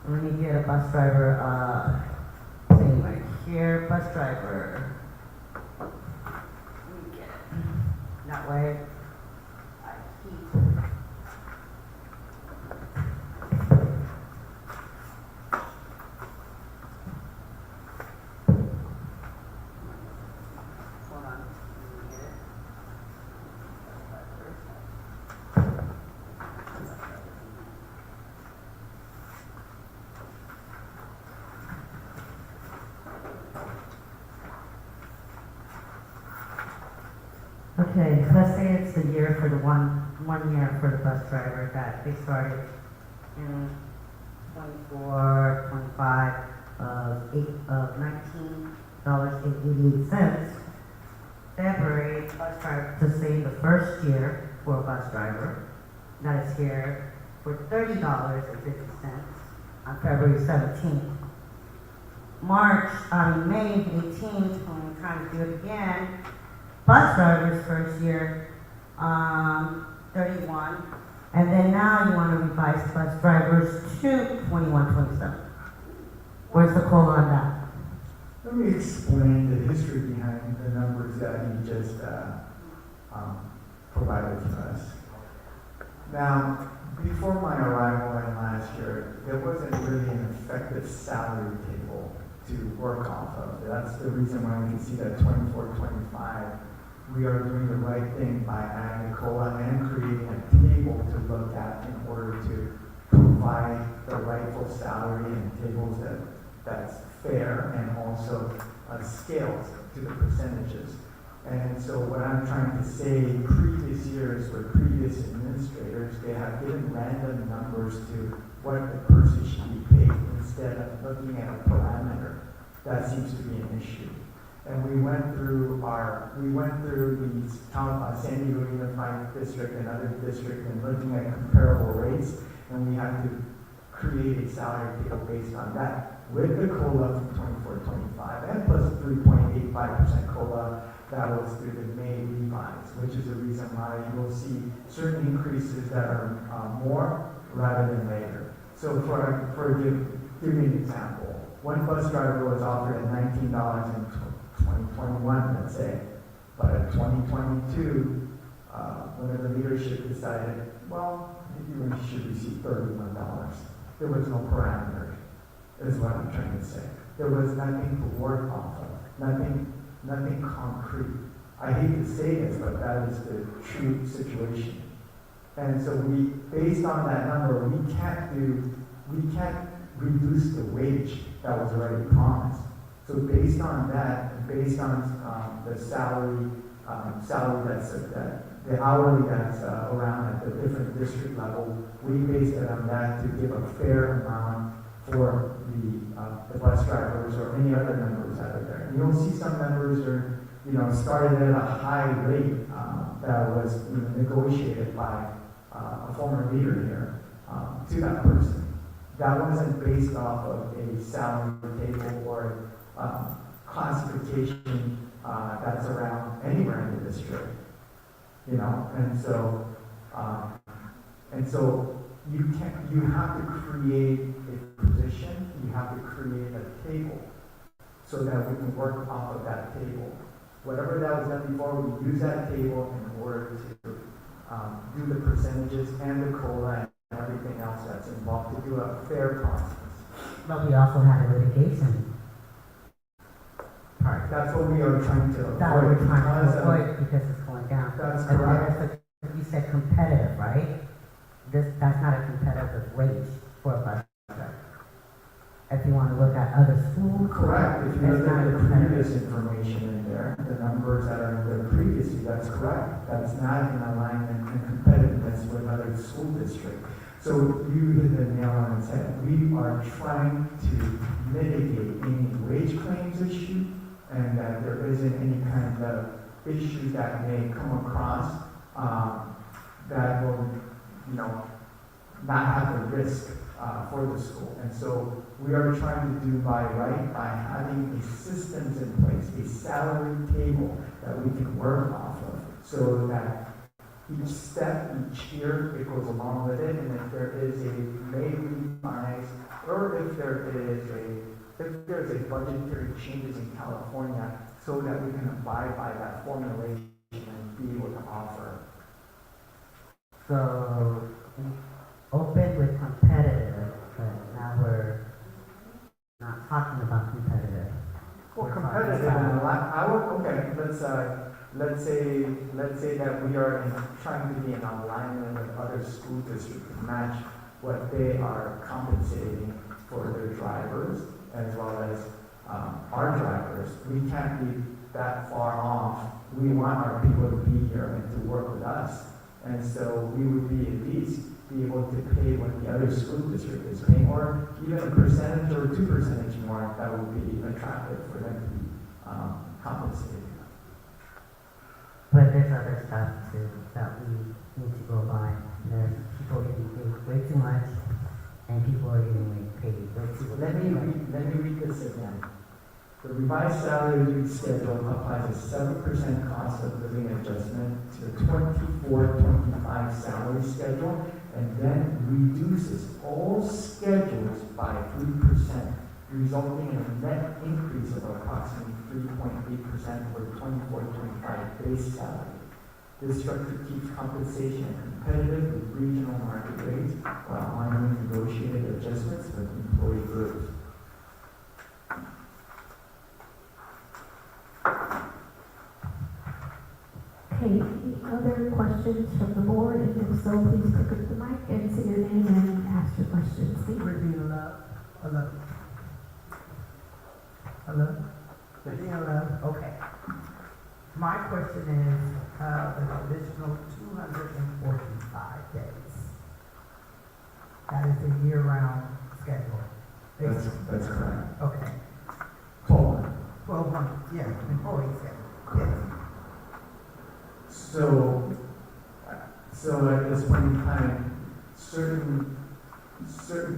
Let me get a bus driver, thing right here, bus driver. Let me get it. That way, I keep. Hold on, let me get it. Okay, let's say it's the year for the one year for the bus driver that they started in 24, 25 of $19.88. February bus driver, to say the first year for a bus driver, that is here for $30.50 on February 17th. May 18th, when we're trying to do it again, bus drivers first year, 31, and then now you want to revise bus drivers to 21, 27. Where's the COLA on that? Let me explain the history behind the numbers that you just provided to us. Now, before my arrival in last year, there wasn't really an effective salary table to work off of. That's the reason why we can see that 24, 25, we are doing the right thing by adding a COLA and creating a table to look at in order to provide the rightful salary and tables that's fair and also scales to the percentages. And so what I'm trying to say, previous years with previous administrators, they have given random numbers to what the person should be paid instead of looking at a parameter. That seems to be an issue. And we went through these San Diego Unified District and other districts and looking at comparable rates, and we had to create a salary table based on that with the COLA from 24-25 and plus 3.85% COLA that was through the May revise, which is the reason why you will see certain increases that are more rather than later. So give me an example. One bus driver was offered at $19 in 2021, let's say, but in 2022, when the leadership decided, well, you should receive $31. There was no parameter, is what I'm trying to say. There was nothing to work off of, nothing concrete. I hate to say this, but that is the true situation. And so based on that number, we can't reduce the wage that was already promised. So based on that, and based on the salary that's the hourly that's around at the different district level, we based it on that to give a fair amount for the bus drivers or any other members that are there. And you'll see some members are started at a high rate that was negotiated by a former leader here to that person. That wasn't based off of a salary table or classification that's around anywhere in the district, and so you have to create a position, you have to create a table so that we can work off of that table. Whatever that was done before, we use that table in order to do the percentages and the COLA and everything else that's involved to do a fair process. But we also had a litigation part. That's what we are trying to avoid. That we're trying to avoid because it's going down. That's And correct. you said competitive, right? That's not a competitive wage for a bus driver. If you want to look at other schools. Correct. If you it's look not at the competitive. previous information in there, the numbers that are in there previously, that's correct. That's not in alignment and competitiveness with other school districts. So you hit the nail on its head. We are trying to mitigate any wage claims issue and that there isn't any kind of issue that may come across that will, not have a risk for the school. And so we are trying to do by having a systems in place, a salary table that we can work off of so that each step, each year, it goes along with it, and if there is a may revise, or if there's a budgetary changes in California, so that we can abide by that formulation and be able to offer. So, we opened with competitive, but now we're not talking about competitive. Well, We're competitive, talking and about- let's say that we are trying to be in alignment with other school districts to match what they are compensating for their drivers, as well as our drivers. We can't be that far off. We want our people to be here and to work with us. And so we would be at least be able to pay what the other school district is paying, or even a percentage or 2% more, that would be attractive for them to be compensated. But there's other stuff too that we need to go by. There's people getting paid way too much, and people are getting paid way too much. Let me read this again. The revised salary schedule applies a 7% cost of living adjustment to the 24-25 salary schedule, and then reduces all schedules by 3%, resulting in a net increase of approximately 3.8% for the 24-25 base salary. This structure keeps compensation competitive with regional market rates while honoring negotiated adjustments with employee groups. Okay, any other questions from the board? And if so, please pick up the mic and say your name and ask your question. Steve? Repeat aloud. Hello. Hello? Repeat aloud. Okay. My question is, an additional 245 days. That is a year-round schedule. That's correct. Okay. 12 months. 12 months, yeah, employee schedule, yes. So at this point in time, certain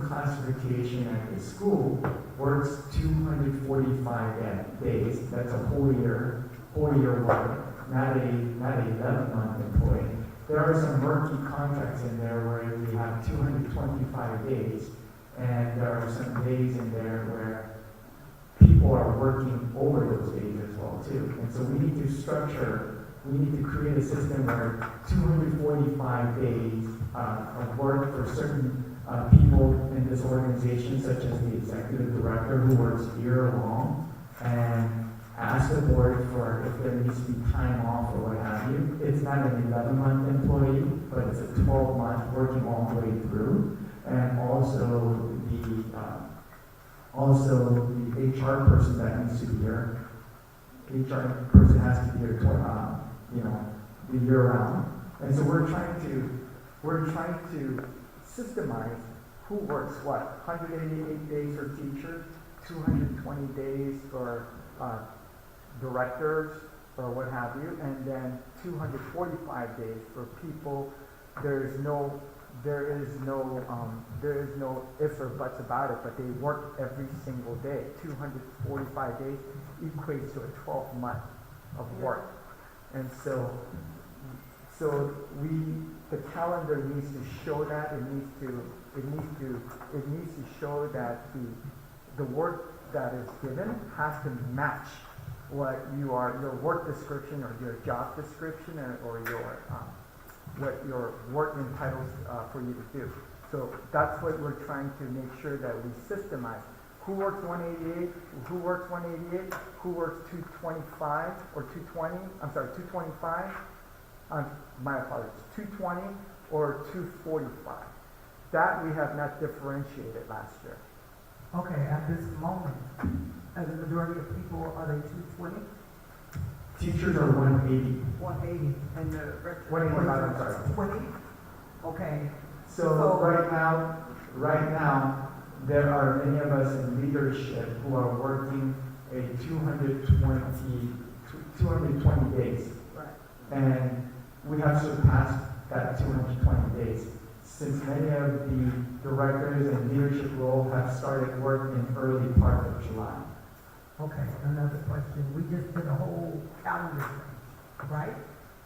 classification at the school works 245 days. That's a whole year work, not a 11-month employee. There are some murky contracts in there where we have 225 days, and there are some days in there where people are working over those days as well too. And so we need to create a system where 245 days of work for certain people in this organization, such as the executive director who works year long, and ask the board for if there needs to be time off or what have you. It's not an 11-month employee, but it's a 12-month working all the way through. And also the HR person that needs to be here. HR person has to be here, the year round. And so we're trying to systemize who works what. 188 days for teachers, 220 days for directors or what have you, and then 245 days for people. There is no ifs or buts about it, but they work every single day. 245 days equates to a 12-month of work. And so the calendar needs to show that. It needs to show that the work that is given has to match what your work description or your job description or your what your work entitles for you to do. So that's what we're trying to make sure that we systemize. Who works 188? Who works 188? Who works 225 or 220? I'm sorry, 225. My apologies, 220 or 245. That we have not differentiated last year. Okay, at this moment, as the majority of people, are they 220? Teachers are 180. 180, and the rest 185, I'm sorry. 20? Okay. So right now, there are many of us in leadership who are working a 220 days. Right. And we have surpassed that 220 days. Since many of the directors and leadership role have started work in early part of July. Okay, another question. We just did a whole calendar thing, right?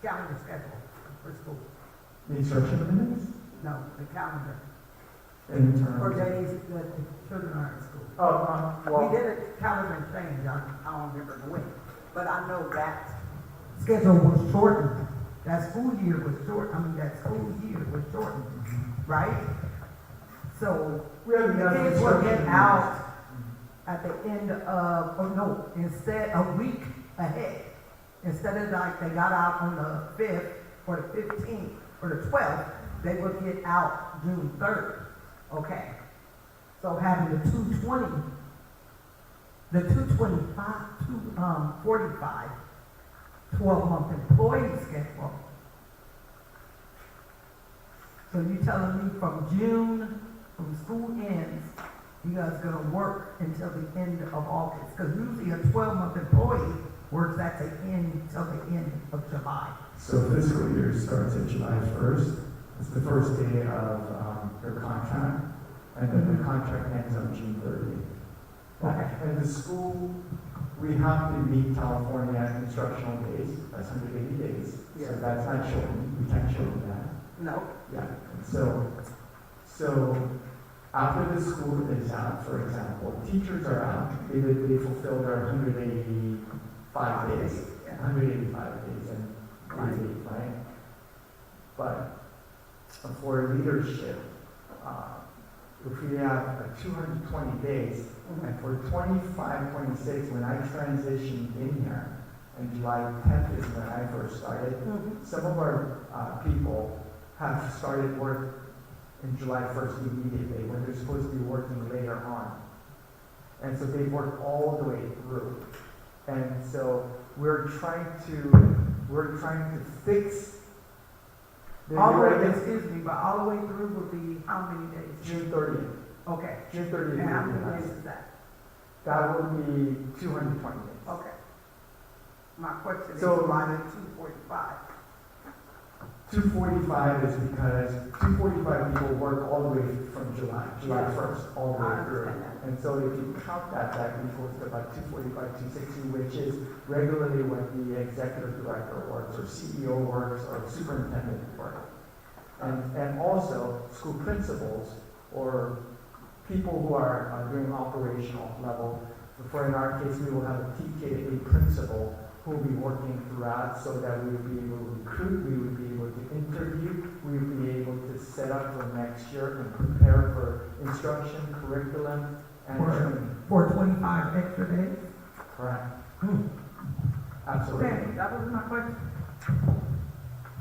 Calendar schedule. for school? The instruction minutes No, the calendar, in for terms. days that the children are in school. Oh, We well, did a calendar change, I don't remember when, but I know that schedule was shortened. That school year was that school year was shortened, right? So, we have the enough kids will instruction get minutes. out at the end of, instead, a week ahead. Instead of like they got out on the 5th or the 15th or the 12th, they would get out June 3rd, okay? So having the 220, the 225, 245, 12-month employee schedule. So you telling me from June, from school ends, you guys gonna work until the end of August? Because usually a 12-month employee works at the end, till the end of July. So fiscal year starts at July 1st. It's the first day of their contract, and then the contract ends on June 30th. Okay. And the school, we have to meet California instructional days, that's 180 days. Yeah. So that's not shortened, we can't shorten that. No. Yeah, so after the school is out, for example, teachers are out, they fulfill their 185 days, Yeah. 185 days and leave, right? But for leadership, if we have 220 days, and for 25, 26, when I transitioned in here, and July 10th is when I first started, some of our people have started work in July 1st immediately, when they're supposed to be working later on. And so they've worked all the way through. And so we're trying to fix the All the way, regular- excuse me, but all the way through would be how many days? June 30th. Okay. June 30th. And how would be many nice. days is that? That would be 220 days. Okay. My question is, So- why the 245? 245 is because 245 people work all the way from July Yeah. 1st, all the way I through. understand that. And so if you count that equals to about 245, 260, which is regularly when the executive director works, or CEO works, or superintendent works. And also, school principals, or people who are doing operational level. For in our case, we will have a TKA principal who will be working throughout so that we will be able to recruit, we will be able to interview, we will be able to set up for next year and prepare for instruction, curriculum, and training. For 25 extra days? Correct. Hmm. Absolutely. Okay, that was my question.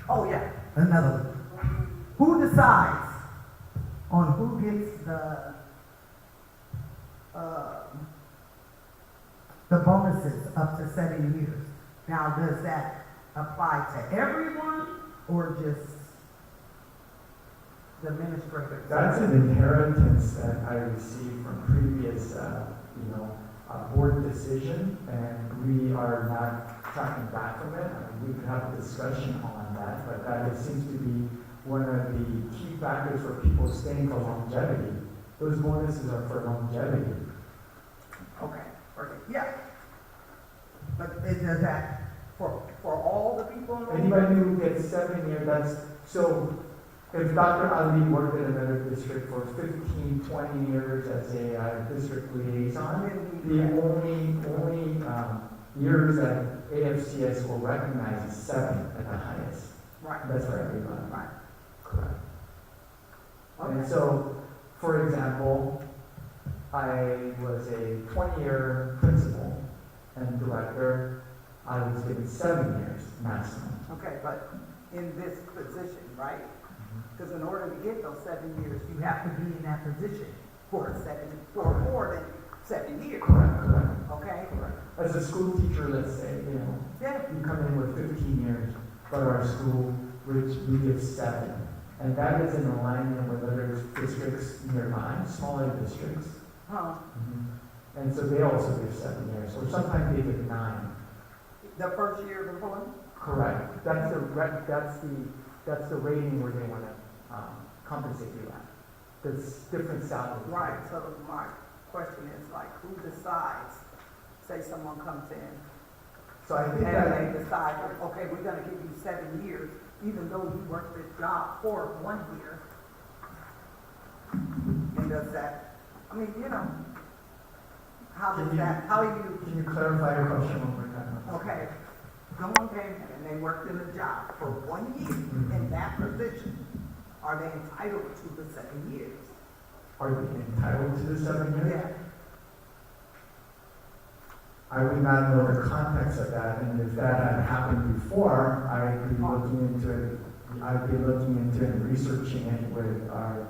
Oh, yeah, another one. Who decides on who gets the bonuses up to 7 years? Now, does that apply to everyone or just the administrators? That's an inheritance that I received from previous, board decision, and we are not tracking back from it. I mean, we could have a discussion on that, but that seems to be one of the key factors for people staying for longevity. Those bonuses are for longevity. Okay, yeah. But does that, for all the people in the Anybody who gets 7 years, so if Dr. Ali worked in another district for 15, 20 years as a district liaison, the only years that AFCS will recognize is 7 at the highest. Right. That's for everybody. Right. Correct. And Okay. so, for example, I was a 20-year principal and director. I was given 7 years maximum. Okay, but in this position, right? Because in order to get those 7 years, you have to be in that position for more than 7 years. Correct. Okay? Correct. As a school teacher, let's say, Yeah. you come in with 15 years, but our school, which we give 7. And that is in alignment with other districts nearby, smaller districts. Huh. And so they also give 7 years, or sometimes they give 9. The first year of employment? Correct. That's the rating where they want to compensate you at. There's different salaries. Right, so my question is like, who decides? Say someone comes in So I think and that they decide, okay, we're gonna give you 7 years, even though he worked this job for 1 year. And does that, I mean, you know, how does that, how you, Can you clarify your question one more time? okay, someone came in and they worked in the job for 1 year in that position, are they entitled to the 7 years? Are they entitled to the 7 years? Yeah. I would not know the context of that, and if that had happened before, I'd be looking into it, and researching it with our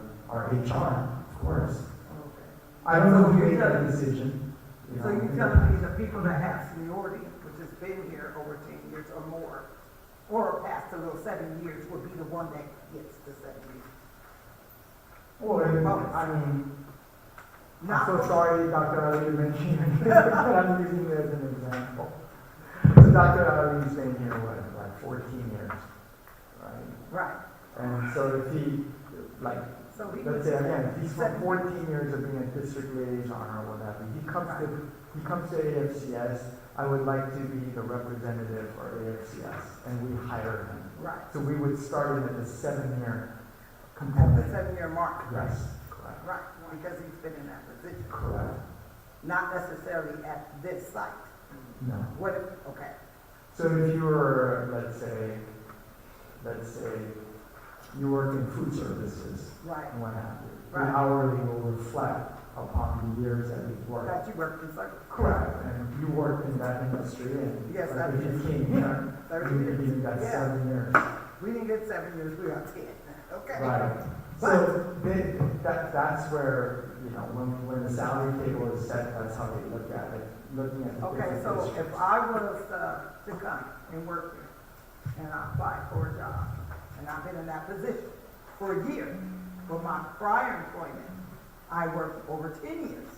HR, of course. Okay. I don't know So who you're made that telling- decision. you So know, you're telling me the people that have seniority, which has been here over 10 years or more, or past the little 7 years, would be the one that gets the 7 years? Well, I mean, I'm Not so for- sorry, Dr. Ali, to mention your name, but I'm using it as an example. So Dr. Ali's been here, what, like 14 years, right? Right. And so if he, like, So he let's was. say again, if he's from 14 years of being a district liaison or whatever, he comes to AFCS, I would like to be the representative for AFCS, and we hire him. Right. So we would start him at the 7-year At the component. 7-year mark. Yes, correct. Right, because he's been in that position. Correct. Not necessarily at this site. No. What if, okay, So if you were, let's say you work in food services right. and what have you, the Right. hourly will reflect upon the years that you've worked. That you worked in such. Correct, and you worked in that industry, and Yes, like, I if you did. came here, 30 you years. got Yeah. 7 years. We didn't get 7 years, we got 10. Okay. Right. So that's where, you know, when the salary table is set, that's how they look at it, looking at the Okay, different so districts. if I was to come and work here, and I applied for a job, and I've been in that position for a year, for my prior employment, I worked over 10 years,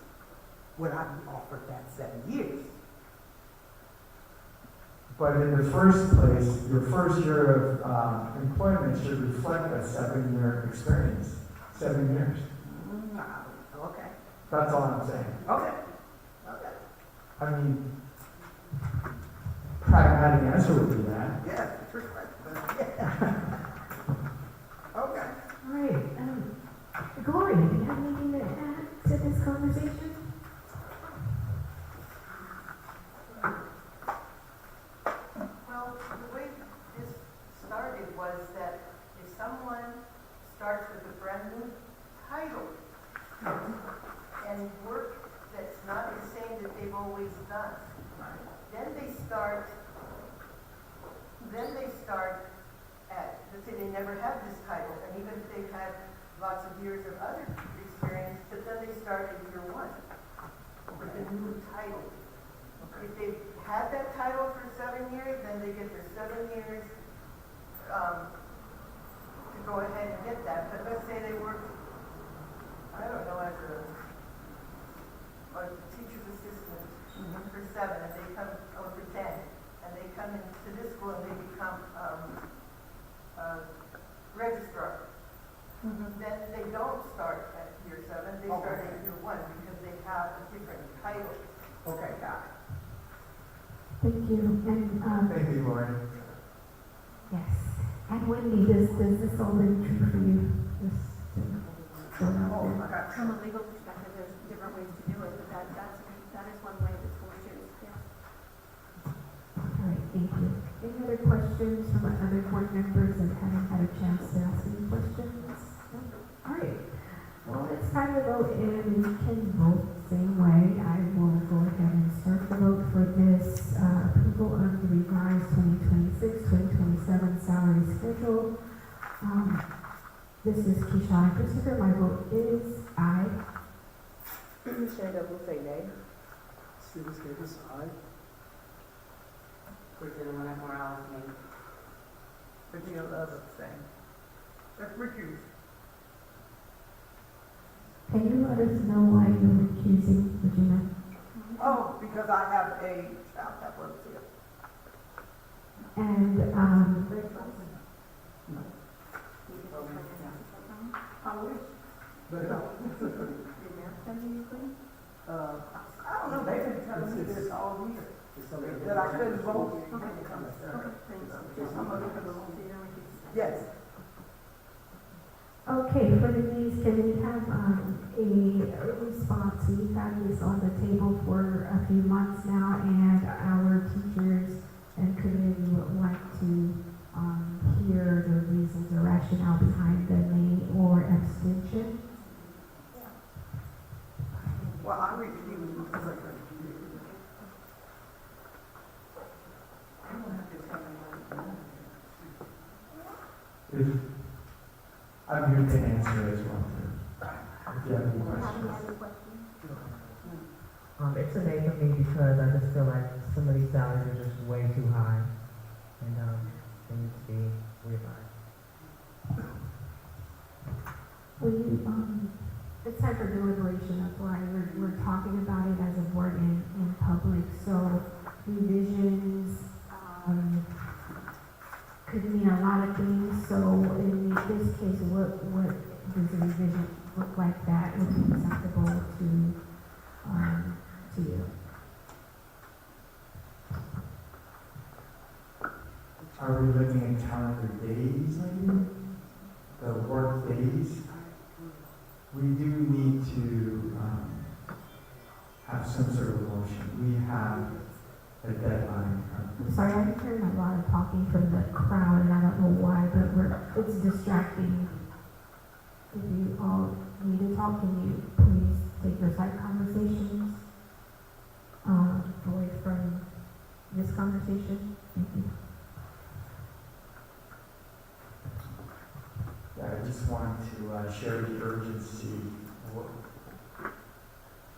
would I be offered that 7 years? But in the first place, your first year of employment should reflect that 7-year experience, 7 years. Okay, That's all I'm saying. okay, okay, I mean, pragmatic answer would be that. yes, it's respectful, yeah. Okay. All right, Gloria, do you have anything to add to this conversation? Well, the way this started was that if someone starts with a brand new title and work that's not the same that they've always done, then they start at, let's say they never had this title, and even if they've had lots of years of other experience, but then they start at year 1 with a new title. If they've had that title for 7 years, then they get their 7 years to go ahead and get that. But let's say they work, I don't know, as a teacher's assistant for 7, and they come, or for 10, and they come into this school and they become a registrar. Then they don't start at year 7, they start at year 1 because they have a different title. Okay, got it. Thank you, and, Thank you, Lauren. yes, and Wendy, does this all ring true for you? Just to throw it out Oh, there. I got From a legal perspective, there's different ways to do it, but that is one way that schools choose, yes. All right, thank you. Any other questions from our other board members that haven't had a chance to ask any questions? No? All right. Well, it's time to vote, and we can vote the same way. I will go ahead and start the vote for this approval of the revised 2026-2027 salary schedule. This is Keyshawn Christopher. My vote is aye. Shayna will say nay. Stephen Davis, aye. Christina Morales, name. Virginia Love abstain. Let's recuse. Can you let us know why you're recusing, Regina? Oh, because I have a child that works here. And, I wish. But, I don't know, they've been telling me this all year, that I couldn't vote. I'm gonna look at the room. Yes. Okay, for the needs, can we have a response? We've had this on the table for a few months now, and our teachers and community would like to hear the reasons or rationale behind the name or abstention. Well, I refuse. If, I'm here to answer as well, too. If you have any questions. It's a name for me because I just feel like some of these salaries are just way too high, and they need to be revised. Will you, it's time for deliberation, that's why we're talking about it as a board in public, so revisions, could mean a lot of things, so in this case, what does a revision look like that would be acceptable to you? Are we looking at calendar days, maybe? The work days? We do need to have some sort of motion. We have a deadline. I'm sorry, I'm hearing a lot of talking from the crowd, and I don't know why, but it's distracting. If you all need to talk, can you please take your side conversations away from this conversation? Thank you. Yeah, I just want to share the urgency.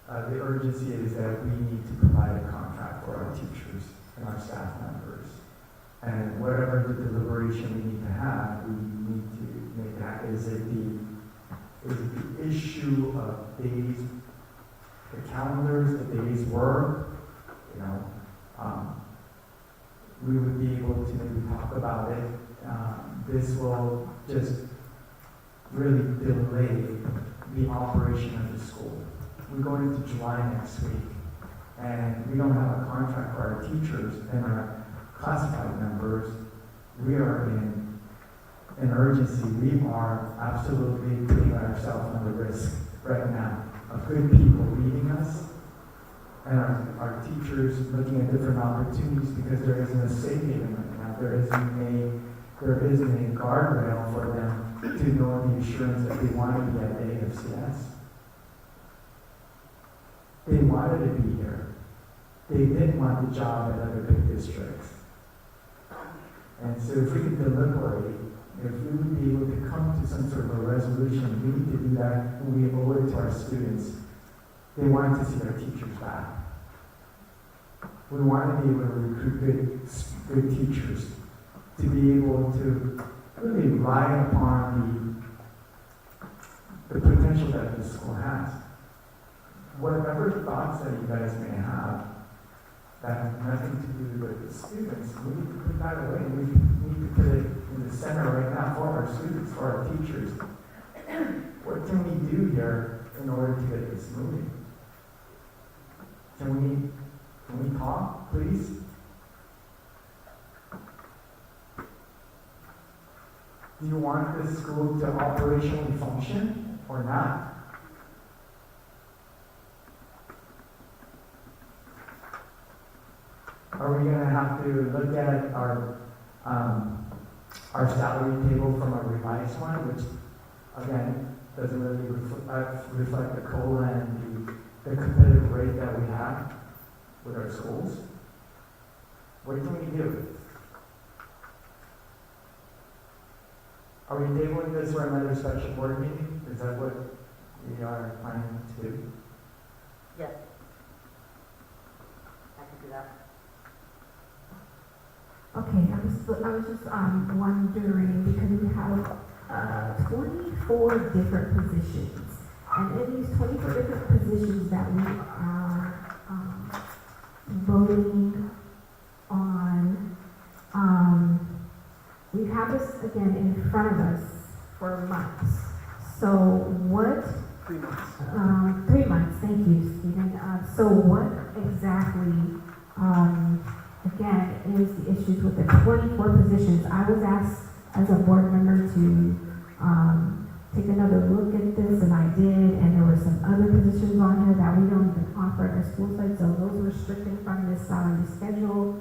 The urgency is that we need to provide a contract for our teachers and our staff members. And whatever the deliberation we need to have, we need to make that. Is it the issue of days, the calendars, the days work, we would be able to maybe talk about it. This will just really delay the operation of the school. We're going into July next week, and we don't have a contract for our teachers and our classified members. We are in an urgency. We are absolutely putting ourselves under risk right now of good people leaving us and our teachers looking at different opportunities because there isn't a safe haven right now. There isn't a guardrail for them to know the assurance that they want to be at AFCS. They wanted to be here. They didn't want the job at other big districts. And so if we could deliberate, if we would be able to come to some sort of a resolution, we need to do that when we owe it to our students. They want to see their teachers back. We want to be able to recruit good teachers, to be able to really rely upon the potential that the school has. Whatever thoughts that you guys may have that have nothing to do with the students, we need to put that away. We need to put it in the center right now for our students, for our teachers. What can we do here in order to get this moving? Can we talk, please? Do you want this school to operationally function or not? Are we going to have to look at our salary table from a revised one, which again doesn't really reflect the COLA and the competitive rate that we have with our schools? What can we do? Are we tabling this for another special board meeting? Is that what we are planning to do? Yes. I can do that. Okay, I was just wondering, because we have 24 different positions, and in these 24 different positions that we are voting on, we have this again in front of us for months. So what? 3 months. 3 months, thank you, Stephen. So what exactly, again, is the issues with the 24 positions? I was asked as a board member to, take another look at this, and I did, and there were some other positions on here that we don't even offer at the school site, so those were stricken from this salary schedule.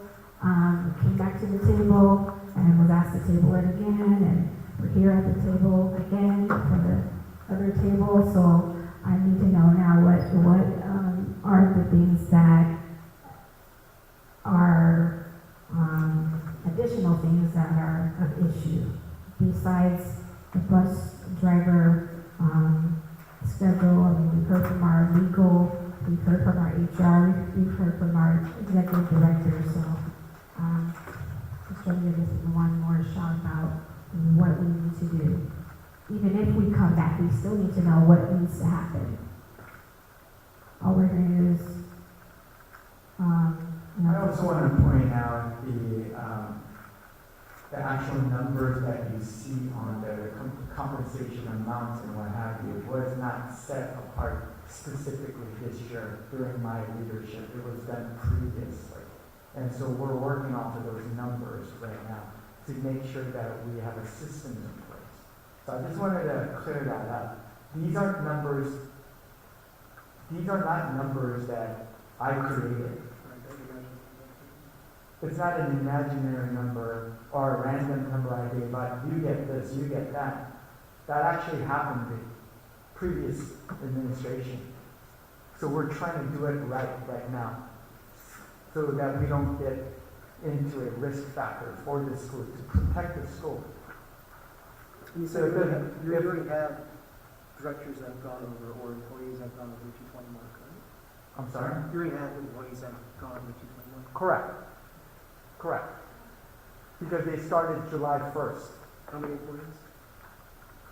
Came back to the table and was asked to table it again, and we're here at the table again for the other table, so I need to know now what are the things that are, additional things that are of issue besides the bus driver, schedule. I mean, we've heard from our legal, we've heard from our HR, we've heard from our executive director, so, just trying to give this one more shot about what we need to do. Even if we come back, we still need to know what needs to happen. All we're hearing is, I also want to point out the actual numbers that you see on the compensation amounts and what have you was not set apart specifically this year during my leadership. It was done previously. And so we're working off of those numbers right now to make sure that we have a system in place. So I just wanted to clear that up. These are not numbers that I created. It's not an imaginary number or a random number I gave out. You get this, you get that. That actually happened in previous administration. So we're trying to do it right now, so that we don't get into a risk factor for the school, to protect the school. You said you already have directors that have gone over, or employees that have gone over the 220 mark, right? I'm sorry? You already have employees that have gone over the 220 mark. Correct. Because they started July 1st. How many employees?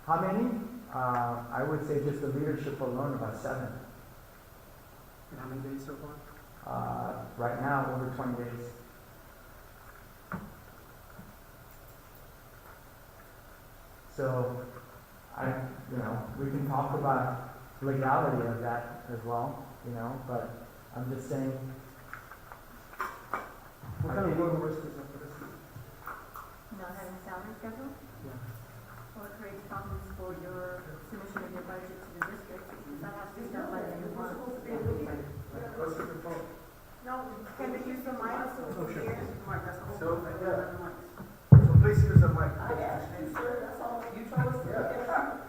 How many? I would say just the leadership alone, about 7. And how many days so far? Right now, over 20 days. So, we can talk about legality of that as well, but I'm just saying. What kind of work risk is that for this? Not having a salary schedule? Yeah. Or it creates problems for your submission of your budget to the district, because that has to be done by the end of the month. What's the proposal? No, can they use the mic so Oh, sure. here? Mark, that's the whole. So, point. yeah. So please use the mic. I asked you, sir, that's all, you told us to look it up.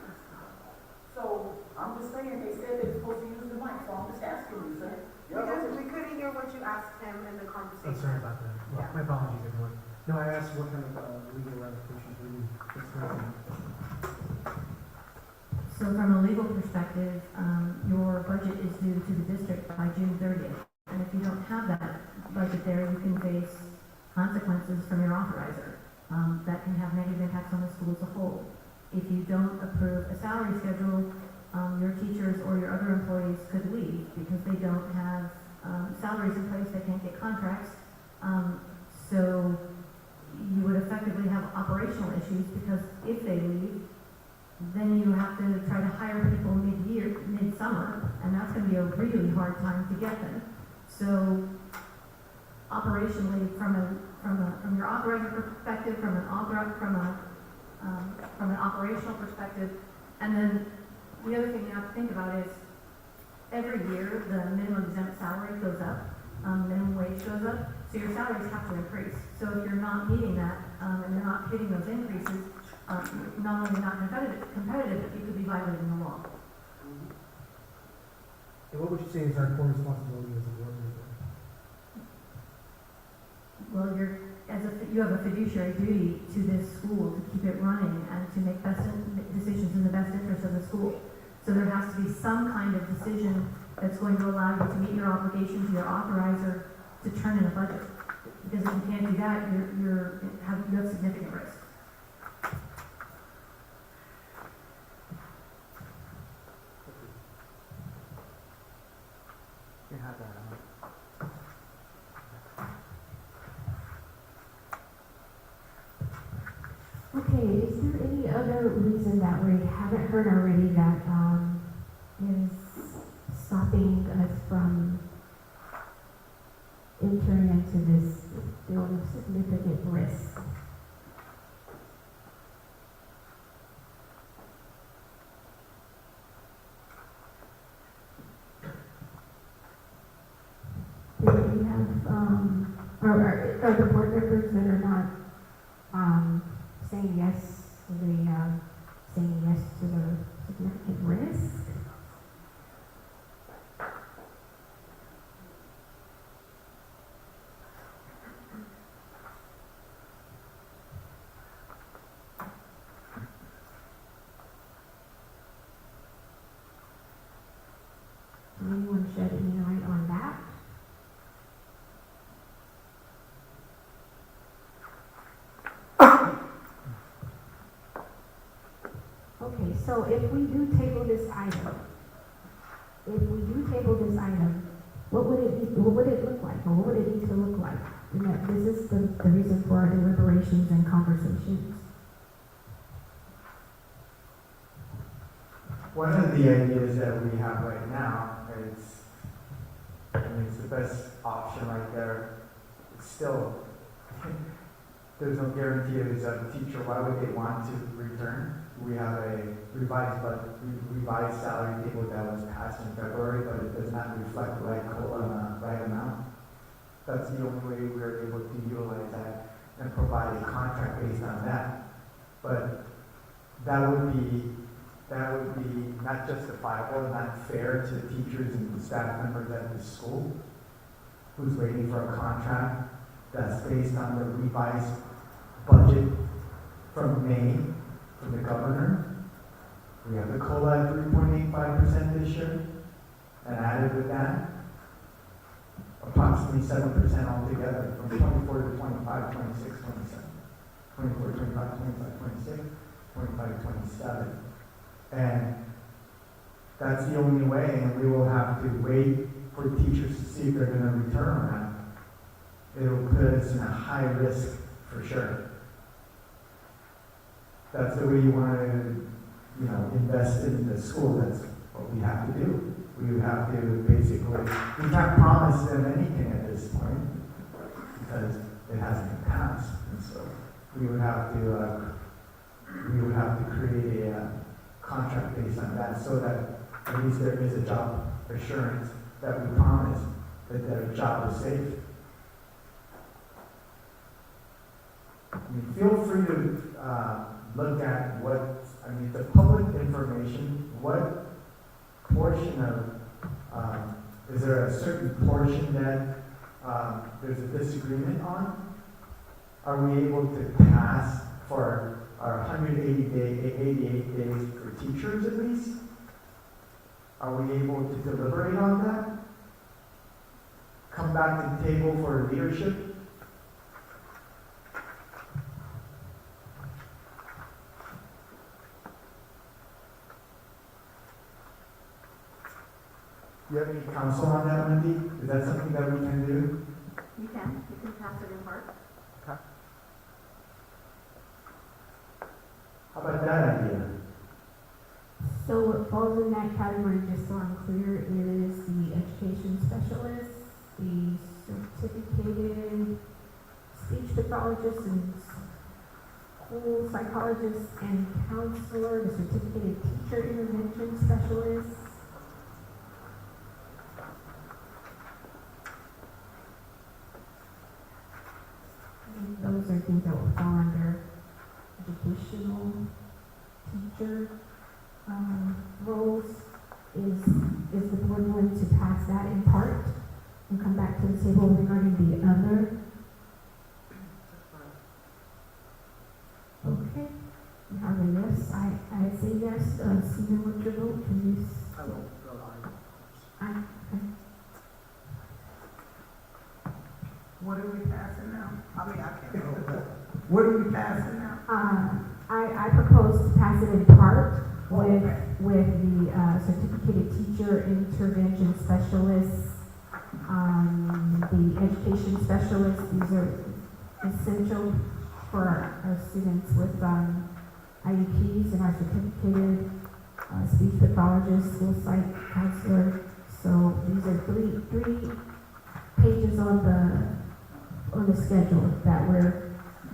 So, I'm just saying, they said they're supposed to use the mic, so I'm just asking you, sir. Because we couldn't hear what you asked him in the I'm conversation. sorry about that. Yeah. My apologies, everyone. No, I asked what kind of legal ramifications we need. So from a legal perspective, your budget is due to the district by June 30th. And if you don't have that budget there, you can face consequences from your authorizer. That can have negative impacts on the school as a whole. If you don't approve a salary schedule, your teachers or your other employees could leave because they don't have salaries in place, they can't get contracts. So you would effectively have operational issues because if they leave, then you have to try to hire people midsummer, and that's going to be a really hard time to get them. So operationally, from your operating perspective, from an operational perspective, and then the other thing you have to think about is every year the minimum exempt salary goes up, minimum wage goes up, so your salaries have to increase. So if you're not meeting that and you're not hitting those increases, not only not competitive, but you could be violating the law. And what would you say is our core responsibility as a board member? Well, you have a fiduciary duty to this school to keep it running and to make decisions in the best interest of the school. So there has to be some kind of decision that's going to allow you to meet your obligation to your authorizer to turn in a budget. Because if you can't do that, you have significant risk. You have that on. Okay, is there any other reason that we haven't heard already that is stopping us from entering into this field of significant risk? are the board members that are not, saying yes to the, saying yes to the significant risk? Can anyone shed any light on that? Okay, so if we do table this item, what would it look like, or what would it need to look like? And that this is the reason for our deliberations and conversations. One of the ideas that we have right now is, I mean, it's the best option right there. It's still, there's no guarantee as a teacher, why would they want to return? We have a revised salary table that was passed in February, but it does not reflect the right COLA, right amount. That's the only way we're able to utilize that and provide a contract based on that. But that would be not justifiable, not fair to the teachers and the staff members at the school who's waiting for a contract that's based on the revised budget from May from the governor. We have the COLA at 3.85% this year, and added with that, approximately 7% altogether from 24 to 25, 26, 27, 24, 25, 25, 26, 25, 27. And that's the only way, and we will have to wait for teachers to see if they're going to return or not. It'll put us in a high risk for sure. That's the way you want to, invest in the school. That's what we have to do. We have to basically, we can't promise them anything at this point because it hasn't been passed. And so we would have to create a contract based on that so that at least there is a job assurance that we promise that their job is safe. Feel free to look at the public information, what portion of, is there a certain portion that there's a disagreement on? Are we able to pass for our 188 days for teachers at least? Are we able to deliberate on that? Come back to the table for leadership? Do you have any counsel on that, Wendy? Is that something that we can do? You can pass it in part. Okay. How about that idea? So what falls in that category, just so I'm clear, is the education specialist, the certificated speech pathologist and school psychologist and counselor, the certificated teacher intervention specialist. Those are things that will fall under educational teacher roles. Is the board willing to pass that in part and come back to the table regarding the other? Okay, we have a yes. I say yes. Stephen, what's your vote? Can you? I will go on. What are we passing now? I mean, I can't vote. What are we passing now? I propose to pass it in part with the certificated teacher intervention specialists, the education specialists. These are essential for our students with IEPs, and our certificated speech pathologist, school psych counselor. So these are three pages on the schedule that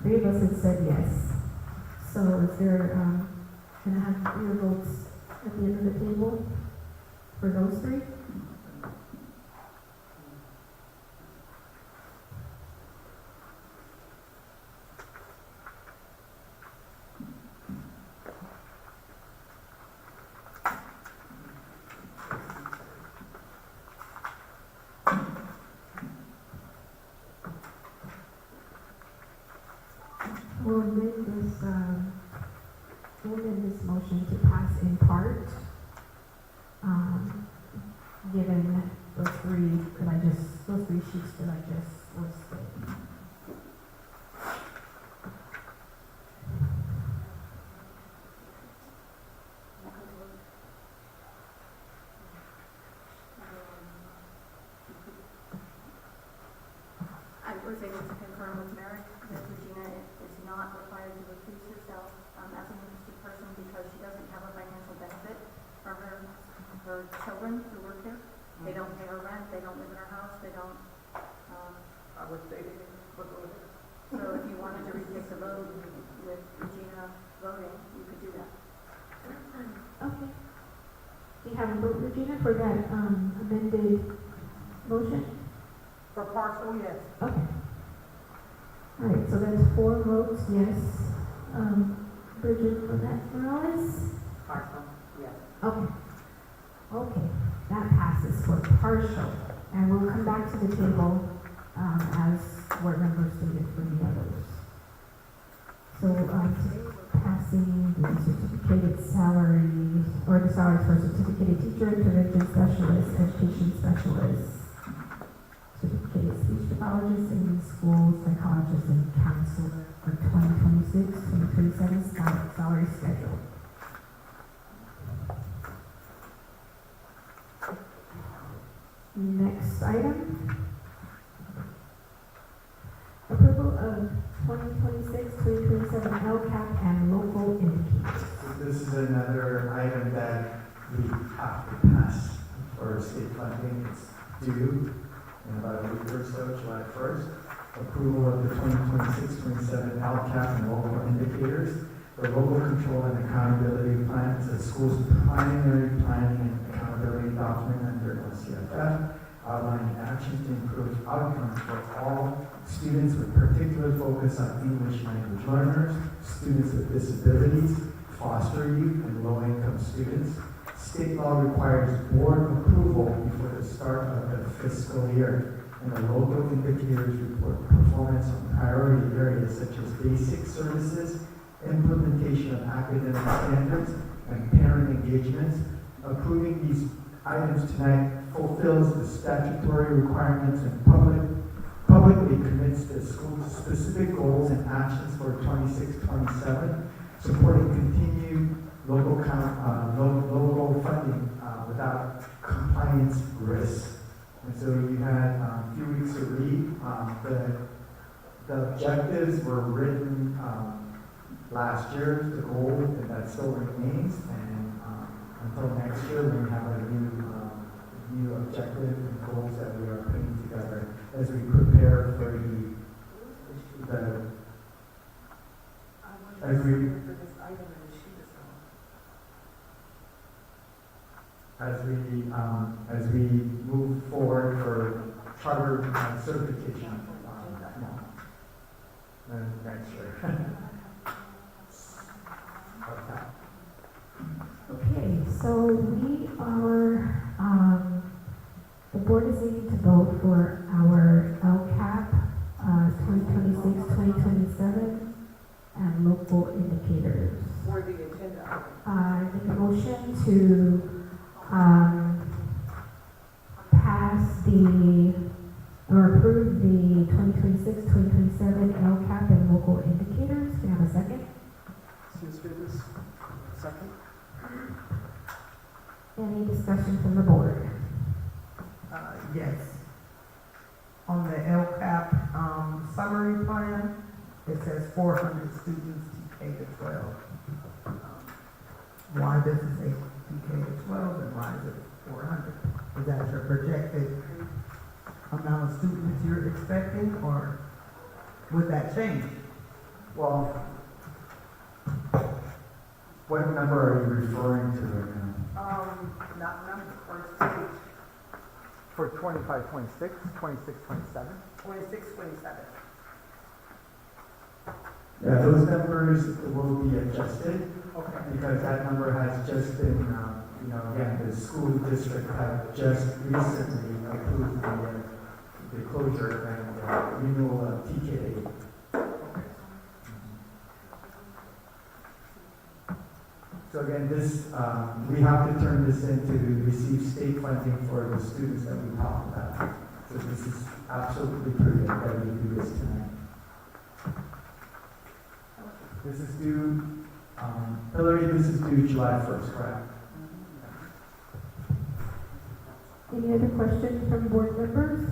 three of us had said yes. So is there, can I have your votes at the end of the table for those three? and in this motion to pass in part, given those three sheets that I just listed. I was able to confirm with Merrick that Regina is not required to recuse herself as an interested person because she doesn't have a financial benefit from her children who work here. They don't pay her rent, they don't live in her house, they don't, I would say they can put over there. so if you wanted to retake the vote with Regina voting, you could do that. Okay. Do you have a vote, Regina, for that amended motion? For partial, yes. Okay. All right, so that's 4 votes, yes. Bridget Morales? Partial, yes. Okay. Okay, that passes for partial. And we'll come back to the table as board members stated for the others. So today we're passing the certificated salaries, or the salaries for certificated teacher, intervention specialist, education specialist, certificated speech pathologist, and school psychologist and counselor for 2026-2027 salary schedule. Next item. Approval of 2026-2027 LCAP and local indicators. This is another item that we have to pass for state funding. It's due in about a week or so, July 1st. Approval of the 2026-27 LCAP and local indicators. The local control and accountability plan is the school's primary planning and accountability document under LCFF, outlining actions to improve outcomes for all students with particular focus on English language learners, students with disabilities, foster youth, and low-income students. State law requires board approval before the start of the fiscal year, and the local indicators report performance on priority areas such as basic services, implementation of academic standards, and parent engagements. Approving these items tonight fulfills the statutory requirements and publicly commits to school's specific goals and actions for 26-27, supporting continued local funding without compliance risks. And so you had a few weeks to read. The objectives were written last year, the goal, and that still remains. And until next year, we have a new objective and goals that we are putting together as we prepare for as we move forward for charter certification next year. Okay, so we are, the board is needing to vote for our LCAP 2026-2027 and local indicators. For the agenda. I make a motion to pass or approve the 2026-2027 LCAP and local indicators. Can I have a second? Since Davis, second. Any discussion from the board? Yes. On the LCAP summary plan, it says 400 students TK to 12. Why does it say TK to 12 and why is it 400? Is that your projected amount of students you're expecting, or would that change? Well, what number are you referring to right now? Not number, or stage, For 25, 26, 26, 27. 26, 27. Yeah, those numbers will be adjusted Okay. because that number has just been, again, the school district have just recently approved the closure and renewal of TK. So again, this, we have to turn this in to receive state funding for the students that we talked about. So this is absolutely prudent that we do this tonight. This is due, Hillary, this is due July 1st, correct? Any other questions from board members?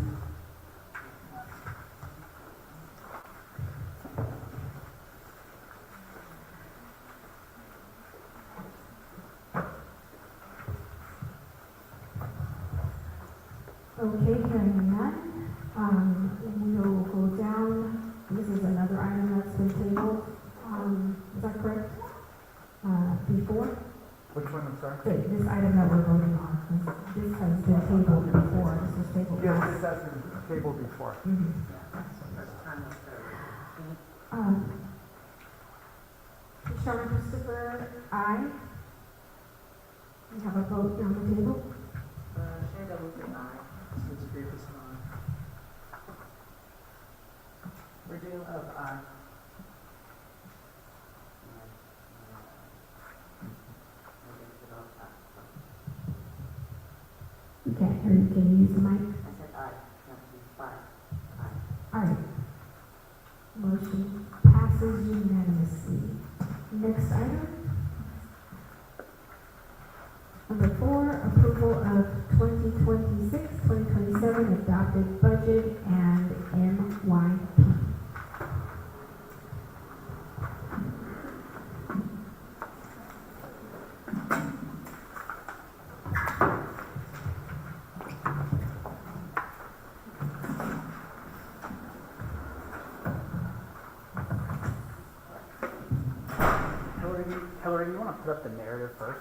Okay, hearing none, we'll go down. This is another item that's been tabled. Is that correct? Before? Which one, I'm sorry? This item that we're voting on, this has been tabled before. This was tabled. Yes, last. this has been tabled before. Mhm. Sean Christopher, aye. We have a vote on the table. Shanda will say aye. Mr. Davis, aye. Regina Love, aye. You can't hear you. Can you use the mic? I said aye, not to five. Aye. All right. Motion passes unanimously. Next item. Number 4, approval of 2026-2027 adopted budget and MYP. Hillary, you want to put up the narrative first?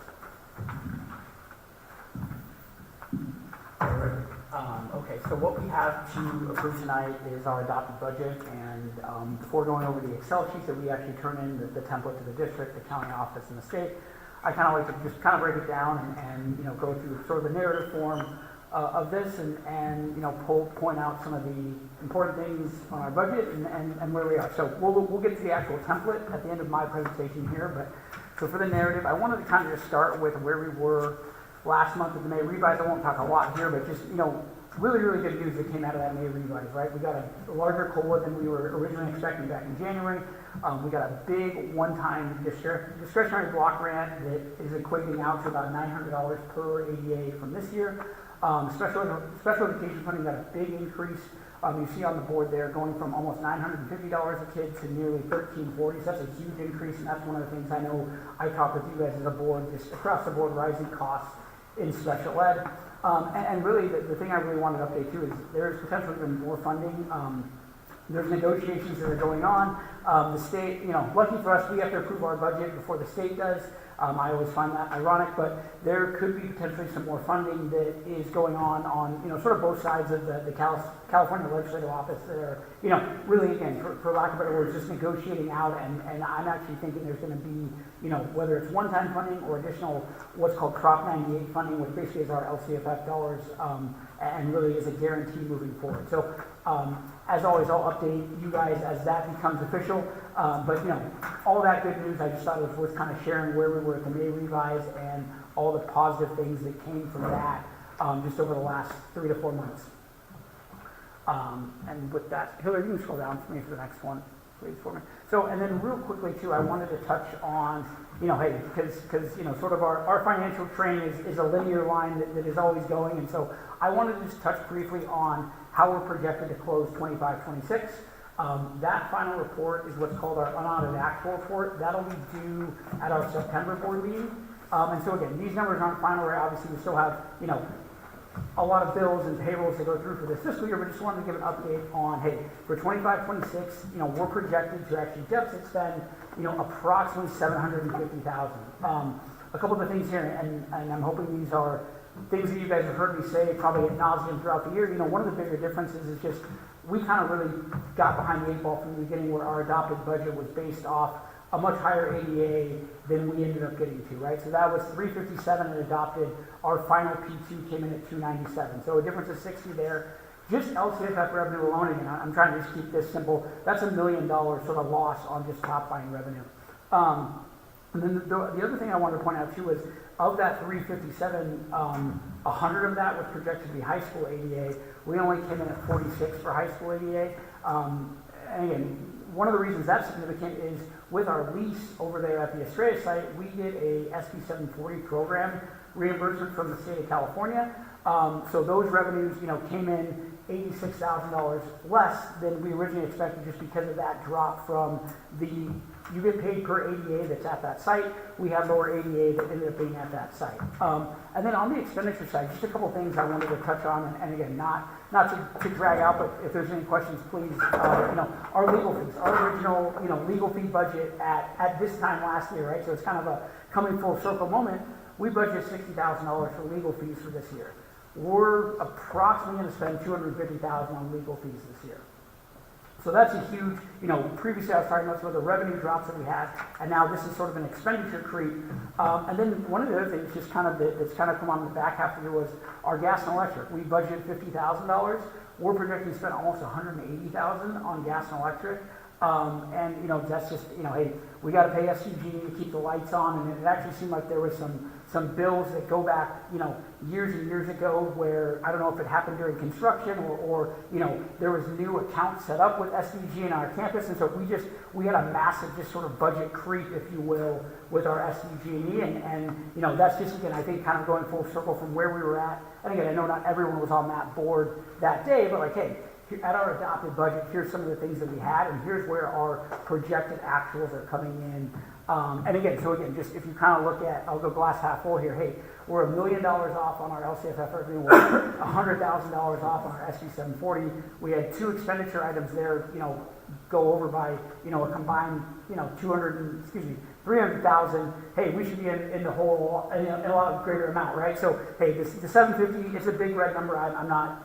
Okay, so what we have to approve tonight is our adopted budget, and before going over the Excel sheet that we actually turn in the template to the district, the county office, and the state, I kind of like to just kind of break it down and go through sort of the narrative form of this and point out some of the important things on our budget and where we are. So we'll get to the actual template at the end of my presentation here, but so for the narrative, I wanted to kind of just start with where we were last month with the May revise. I won't talk a lot here, but just, really, really good news that came out of that May revise, right? We got a larger COLA than we were originally expecting back in January. We got a big one-time discretionary block grant that is equating out to about $900 per ADA from this year. Special education funding got a big increase. You see on the board there going from almost $950 a kid to nearly $1,340. So that's a huge increase, and that's one of the things I know I talk with you guys as a board, just across the board rising costs in special ed. And really, the thing I really wanted to update you is there's potentially even more funding. There's negotiations that are going on. The state, lucky for us, we have to approve our budget before the state does. I always find that ironic, but there could be potentially some more funding that is going on sort of both sides of the California legislative office that are, really, again, for lack of better words, just negotiating out, and I'm actually thinking there's going to be, whether it's one-time funding or additional what's called Prop 98 funding, which basically is our LCFF dollars, and really is a guarantee moving forward. So, as always, I'll update you guys as that becomes official. But all that good news, I just thought it was worth kind of sharing where we were at the May revise and all the positive things that came from that just over the last 3 to 4 months. And with that, Hillary, you can scroll down for me for the next one, please, for me. So, and then real quickly too, I wanted to touch on, hey, because sort of our financial train is a linear line that is always going, and so I wanted to just touch briefly on how we're projected to close 25-26. That final report is what's called our unaudited actual report. That'll be due at our September board meeting. And so again, these numbers aren't final, right? Obviously we still have, a lot of bills and payrolls to go through for this fiscal year, but just wanted to give an update on, hey, for 25-26, we're projected to actually deficit spend, approximately $750,000. A couple of the things here, and I'm hoping these are things that you guys have heard me say probably ad nauseum throughout the year. One of the bigger differences is just we kind of really got behind the 8 ball from the beginning, where our adopted budget was based off a much higher ADA than we ended up getting to, right? So that was 357 and adopted. Our final P2 came in at 297. So a difference of 60 there. Just LCFF revenue alone, and I'm trying to just keep this simple, that's $1 million sort of loss on just top line revenue. And then the other thing I wanted to point out too was, of that 357, 100 of that was projected to be high school ADA. We only came in at 46 for high school ADA. And again, one of the reasons that's significant is with our lease over there at the Estrella site, we get a SB 740 program reimbursement from the state of California. So those revenues, came in $86,000 less than we originally expected, just because of that drop from you get paid per ADA that's at that site. We had lower ADA that ended up being at that site. And then on the expenditure side, just a couple things I wanted to touch on, and again, not to drag out, but if there's any questions, please, our legal fees, our original, legal fee budget at this time last year, right? So it's kind of a coming full circle moment. We budgeted $60,000 for legal fees for this year. We're approximately going to spend $250,000 on legal fees this year. So that's a huge, previously I was talking about some of the revenue drops that we had, and now this is sort of an expenditure creep. And then one of the other things just that's kind of come on the back half of the year was our gas and electric. We budgeted $50,000. We're projecting to spend almost $180,000 on gas and electric. And that's just, hey, we got to pay SCG to keep the lights on, and it actually seemed like there was some bills that go back, years and years ago, where I don't know if it happened during construction or there was new accounts set up with SDG in our campus, and so we had a massive just sort of budget creep, if you will, with our SDG&E, and that's just, again, I think kind of going full circle from where we were at. And again, I know not everyone was on that board that day, but like, hey, at our adopted budget, here's some of the things that we had, and here's where our projected actuals are coming in. And again, just if you kind of look at, I'll go glass half full here, hey, we're $1 million off on our LCFF revenue, we're $100,000 off on our SB 740. We had two expenditure items there, go over by, a combined, 300,000. Hey, we should be in the whole, in a lot greater amount, right? So, hey, the 750 is a big red number. I'm not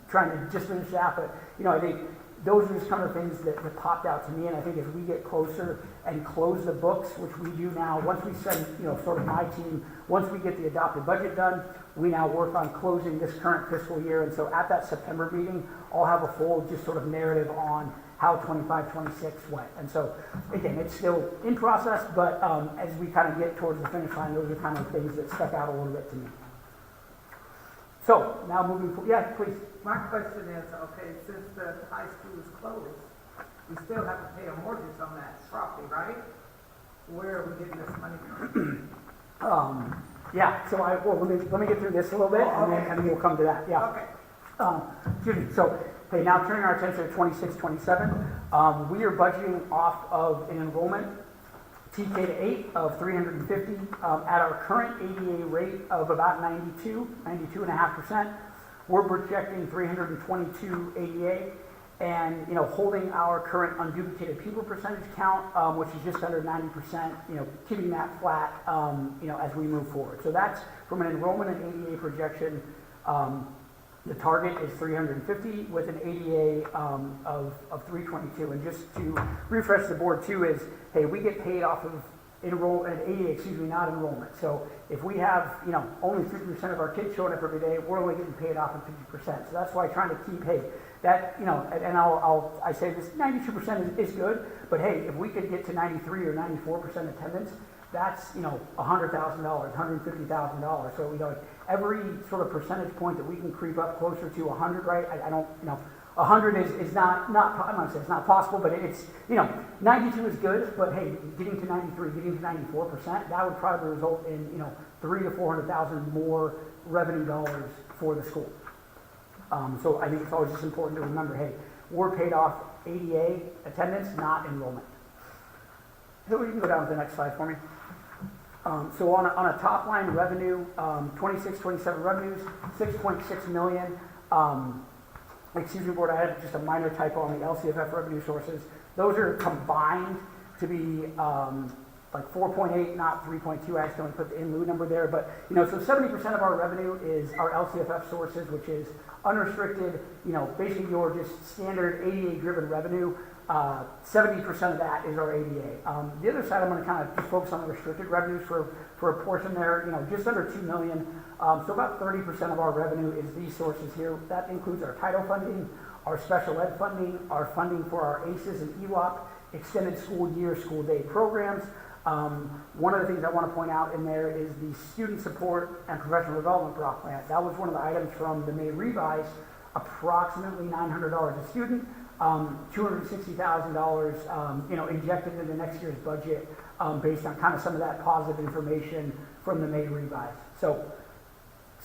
trying to just finish that, but I think those are just kind of things that popped out to me, and I think as we get closer and close the books, which we do now, once we send, sort of my team, once we get the adopted budget done, we now work on closing this current fiscal year, and so at that September meeting, I'll have a full just sort of narrative on how 25-26 went. And so, again, it's still in process, but as we kind of get towards the finish line, those are kind of things that stuck out a little bit to me. So, now moving forward, yeah, please. My question is, okay, since the high school is closed, we still have to pay a mortgage on that property, right? Where are we getting this money from? Yeah, so let me get through this a little bit, and then we'll come to that, yeah. Okay. Excuse me, so, okay, now turning our attention to 26-27, we are budgeting off of an enrollment TK to 8 of 350 at our current ADA rate of about 92.5%. We're projecting 322 ADA, and holding our current unduplicated pupil percentage count, which is just under 90%. Keeping that flat, as we move forward. So that's from an enrollment and ADA projection. The target is 350 with an ADA of 322. And just to refresh the board too is, hey, we get paid off of ADA, not enrollment. So if we have, only 50% of our kids showing up every day, we're only getting paid off of 50%. So that's why trying to keep, hey, that, and I say this, 92% is good, but hey, if we could get to 93 or 94% attendance, that's, $100,000, $150,000. So, every sort of percentage point that we can creep up closer to 100, right? I don't, 100 is not, I'm not saying it's not possible, but it's, 92 is good, but hey, getting to 93, getting to 94%, that would probably result in, $300,000 to $400,000 more revenue dollars for the school. So I think it's always just important to remember, hey, we're paid off ADA attendance, not enrollment. So you can go down to the next slide for me. So on a top line revenue, 26-27 revenues, 6.6 million. Excuse me, board, I had just a minor typo on the LCFF revenue sources. Those are combined to be like 4.8, not 3.2. I accidentally put the in lieu number there, but so 70% of our revenue is our LCFF sources, which is unrestricted. Basically your just standard ADA-driven revenue. 70% of that is our ADA. The other side, I'm going to kind of just focus on the restricted revenues for a portion there. Just under $2 million. So about 30% of our revenue is these sources here. That includes our title funding, our special ed funding, our funding for our ACEs and EWOP, extended school year, school day programs, One of the things I want to point out in there is the student support and professional development block grant. That was one of the items from the May revise, approximately $900 a student, $260,000, injected into next year's budget based on kind of some of that positive information from the May revise. So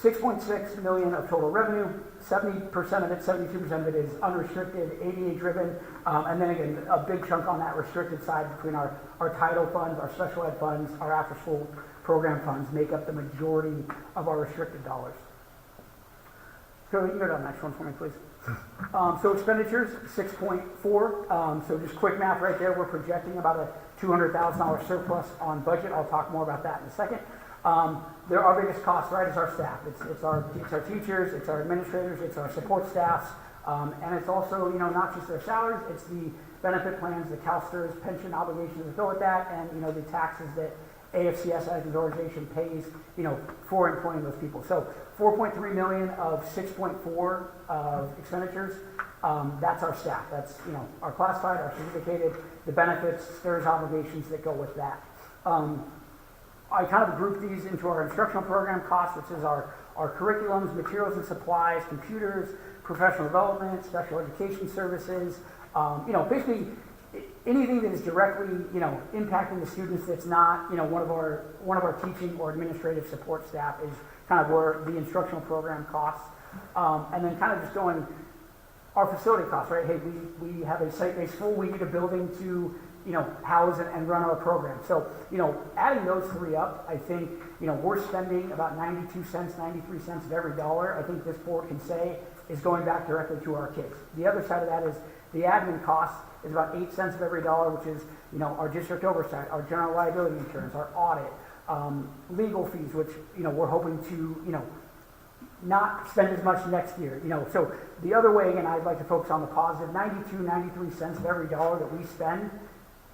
6.6 million of total revenue, 70% of it, 72% of it is unrestricted, ADA driven, and then again, a big chunk on that restricted side between our title funds, our special ed funds, our after school program funds make up the majority of our restricted dollars. So you can go to the next one for me, please. So expenditures, 6.4. So just quick math right there, we're projecting about a $200,000 surplus on budget. I'll talk more about that in a second. Our biggest cost, right, is our staff. It's our teachers, it's our administrators, it's our support staffs, and it's also, not just their salaries, it's the benefit plans, the CalSTRS pension obligations that go with that, and, the taxes that AFCS as an organization pays, for employing those people. So 4.3 million of 6.4 of expenditures, that's our staff. That's, our classified, our certificated, the benefits, STRS obligations that go with that. I kind of grouped these into our instructional program costs, which is our curriculums, materials and supplies, computers, professional development, special education services, basically anything that is directly, impacting the students that's not, one of our teaching or administrative support staff is kind of where the instructional program costs. And then kind of just going, our facility costs, right? Hey, we have a site-based school, we need a building to, house and run our program. So, adding those three up, I think, we're spending about 92 cents, 93 cents of every dollar, I think this board can say, is going back directly to our kids. The other side of that is the admin cost is about 8 cents of every dollar, which is, our district oversight, our general liability insurance, our audit, legal fees, which, we're hoping to, not spend as much next year, So the other way, again, I'd like to focus on the positive, 92, 93 cents of every dollar that we spend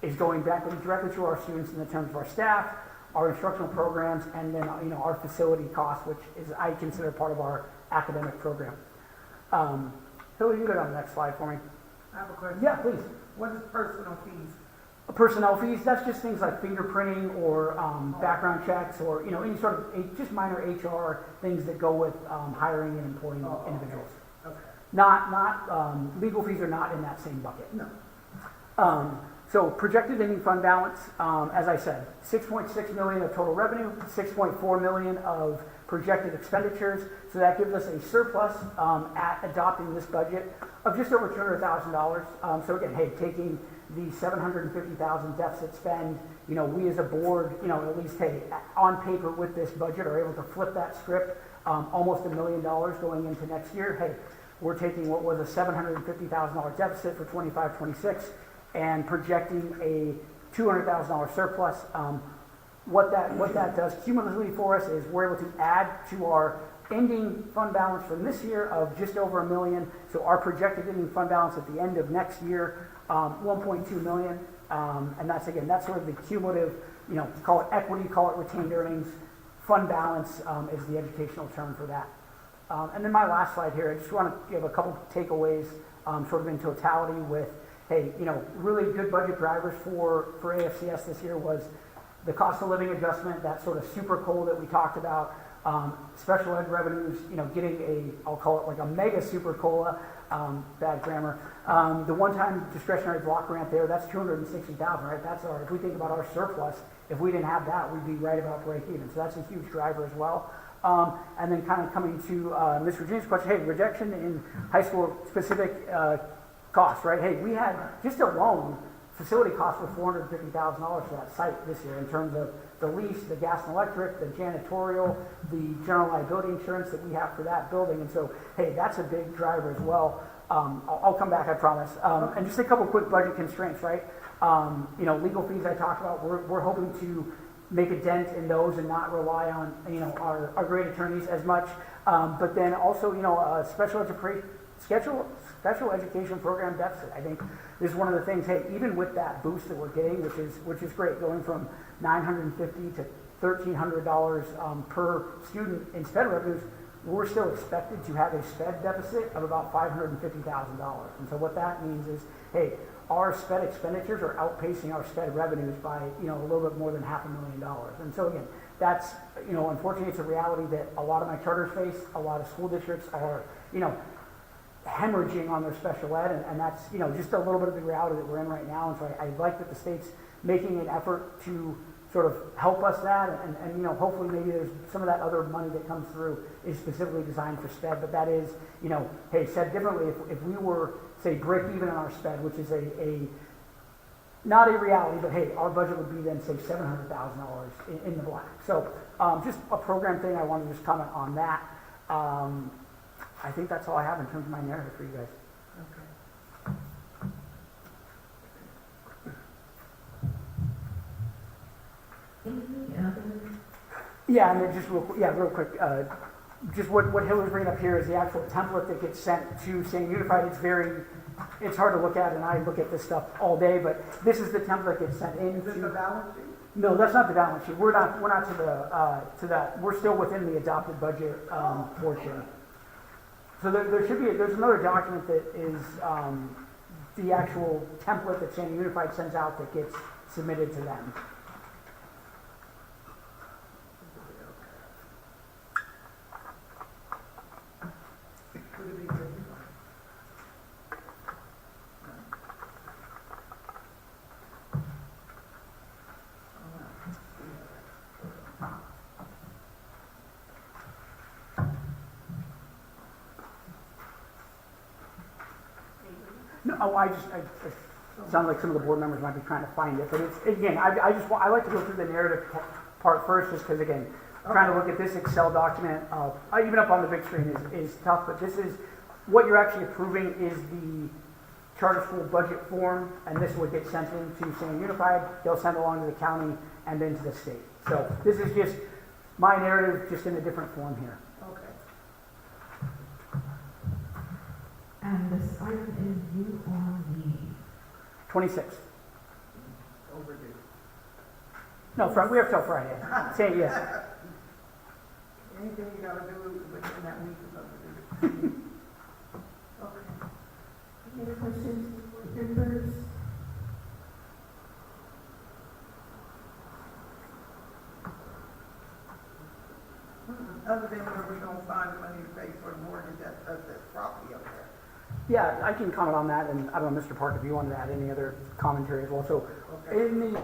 is going back directly to our students in the terms of our staff, our instructional programs, and then, our facility costs, which is, I consider part of our academic program. Hillary, you go on the next slide for me. I have a question. Yeah, please. What is personal fees? Personnel fees, that's just things like fingerprinting or background checks or, any sort of just minor HR things that go with hiring and employing individuals. Okay. Not legal fees are not in that same bucket. No. So projected ending fund balance, as I said, 6.6 million of total revenue, 6.4 million of projected expenditures. So that gives us a surplus at adopting this budget of just over $200,000. So again, hey, taking the $750,000 deficit spend, we as a board, at least, hey, on paper with this budget are able to flip that script almost $1 million going into next year. Hey, we're taking what was a $750,000 deficit for 25-26 and projecting a $200,000 surplus. What that does cumulatively for us is we're able to add to our ending fund balance from this year of just over $1 million. So our projected ending fund balance at the end of next year, 1.2 million. And that's sort of the cumulative, call it equity, call it retained earnings. Fund balance is the educational term for that. And then my last slide here, I just want to give a couple takeaways sort of in totality with, hey, really good budget drivers for AFCS this year was the cost of living adjustment, that sort of super COLA that we talked about, special ed revenues, getting I'll call it like a mega super COLA, bad grammar. The one-time discretionary block grant there, that's $260,000, right? That's if we think about our surplus, if we didn't have that, we'd be right about break even. So that's a huge driver as well. And then kind of coming to Ms. Virginia's question, hey, rejection in high school specific costs, right? Hey, we had just alone facility costs were $450,000 for that site this year in terms of the lease, the gas and electric, the janitorial, the general liability insurance that we have for that building. And so, hey, that's a big driver as well. I'll come back, I promise. And just a couple quick budget constraints, right? Legal fees I talked about, we're hoping to make a dent in those and not rely on, our great attorneys as much. But then also, special education program deficit. I think this is one of the things, hey, even with that boost that we're getting, which is great, going from $950 to $1,300 per student in SPED revenues, we're still expected to have a SPED deficit of about $550,000. And so what that means is, hey, our SPED expenditures are outpacing our SPED revenues by, you know, a little bit more than $500,000. And so again, that's, you know, unfortunately, it's a reality that a lot of my charters face. A lot of school districts are, you know, hemorrhaging on their special ed, and that's, you know, just a little bit of the reality that we're in right now. And so I like that the state's making an effort to sort of help us that, and you know, hopefully maybe there's some of that other money that comes through is specifically designed for SPED, but that is, you know, hey, said differently, if we were, say, break even on our SPED, which is not a reality, but hey, our budget would be then, say, $700,000 in the black. So just a program thing, I wanted to just comment on that. I think that's all I have in terms of my narrative for you guys. Any other? Yeah, and then just real quick, just what Hillary's bringing up here is the actual template that gets sent to St. Unified. It's hard to look at, and I look at this stuff all day, but this is the template that gets sent in. Is this the balance sheet? No, that's not the balance sheet. We're not to that. We're still within the adopted budget portion. So there's another document that is the actual template that St. Unified sends out that gets submitted to them. No, it sounds like some of the board members might be trying to find it, but it's, again, I like to go through the narrative part first, just because, again, trying to look at this Excel document, even up on the big screen is tough, but this is, what you're actually approving is the charter school budget form, and this would get sent into St. Unified, they'll send along to the county, and then to the state. So this is just my narrative, just in a different form here. And this item is due on the 26th. Overdue. No, we have till Friday. Say yes. Anything you gotta do within that week is overdue. Okay. Any other questions, board members? Other than where we're gonna find the money to pay for the mortgage that's property up there. Yeah, I can comment on that, and I don't know, Mr. Park, if you wanted to add any other commentary as well. So, in the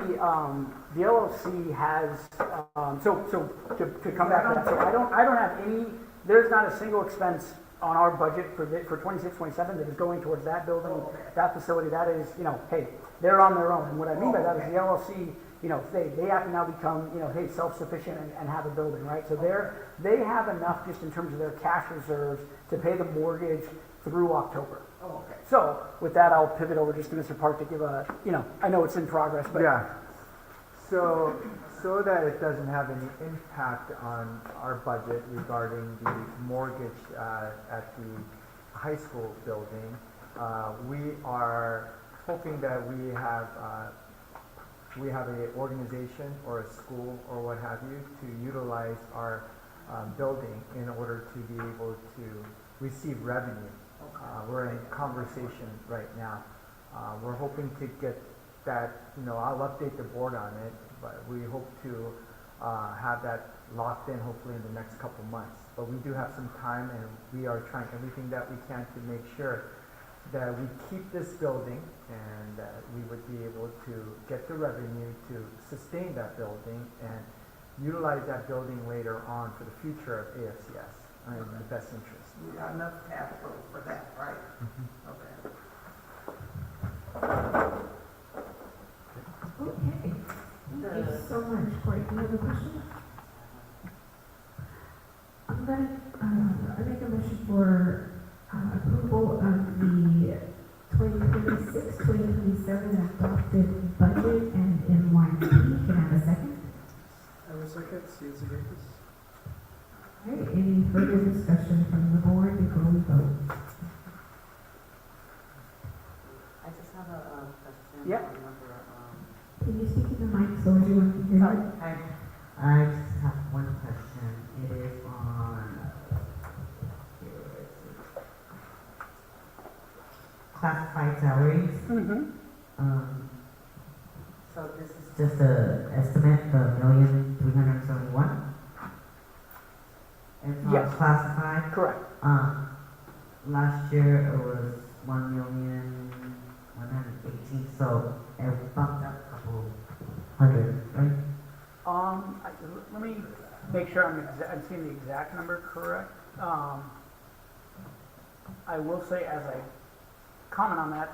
LLC has, to come back to that, so I don't have any, there's not a single expense on our budget for 26, 27 that is going towards that building, that facility. That is, you know, hey, they're on their own. And what I mean by that is the LLC, you know, they have to now become, you know, hey, self-sufficient and have a building, right? So they have enough just in terms of their cash reserves to pay the mortgage through October. Oh, okay. So with that, I'll pivot over just to Mr. Park to give a, you know, I know it's in progress, but. Yeah. So that it doesn't have any impact on our budget regarding the mortgage at the high school building, we are hoping that we have an organization or a school or what have you to utilize our building in order to be able to receive revenue. We're in conversation right now. We're hoping to get that, you know, I'll update the board on it, but we hope to have that locked in hopefully in the next couple months. But we do have some time, and we are trying everything that we can to make sure that we keep this building and that we would be able to get the revenue to sustain that building and utilize that building later on for the future of AFCS in the best interest. We got enough cash flow for that, right? Okay. Okay, thank you so much, Cory. Any other questions? I'm gonna, I make a motion for approval of the 2026-2027 adopted budget and NYP. Can I have a second? I will second, Cienfuegos. All right, any further discussion from the board before we vote? I just have a question. Yep. Can you speak to the mic so everyone can hear you? I just have one question. It is on classified salaries. Mm-hmm. just a estimate, the 1,371,000. It's not Yes. classified. Correct. Last year it was 1,118,000, so it bumped up a couple hundred, right? Let me make sure I'm seeing the exact number correct. I will say, as I comment on that,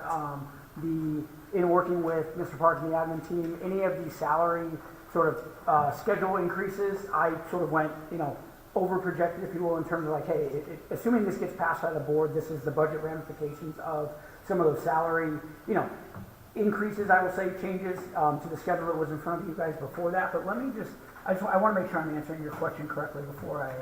in working with Mr. Parks and the admin team, any of the salary sort of schedule increases, I sort of went, over projected, if you will, in terms of like, hey, assuming this gets passed by the board, this is the budget ramifications of some of those salary, increases, I will say, changes to the schedule that was in front of you guys before that. But let me just, I want to make sure I'm answering your question correctly before I.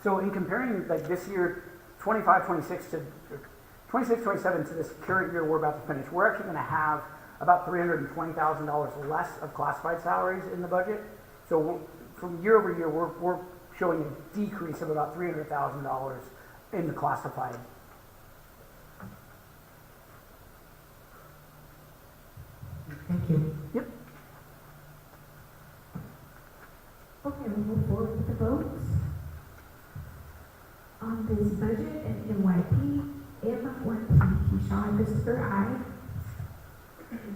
So in comparing like this year, 25, 26 to 26, 27 to this current year we're about to finish, we're actually going to have about $320,000 less of classified salaries in the budget. So from year over year, we're showing a decrease of about $300,000 in the classified. Thank you. Yep. Okay, we'll move forward with the votes. On this budget and NYP, M1P, Keyshawn Christopher, aye.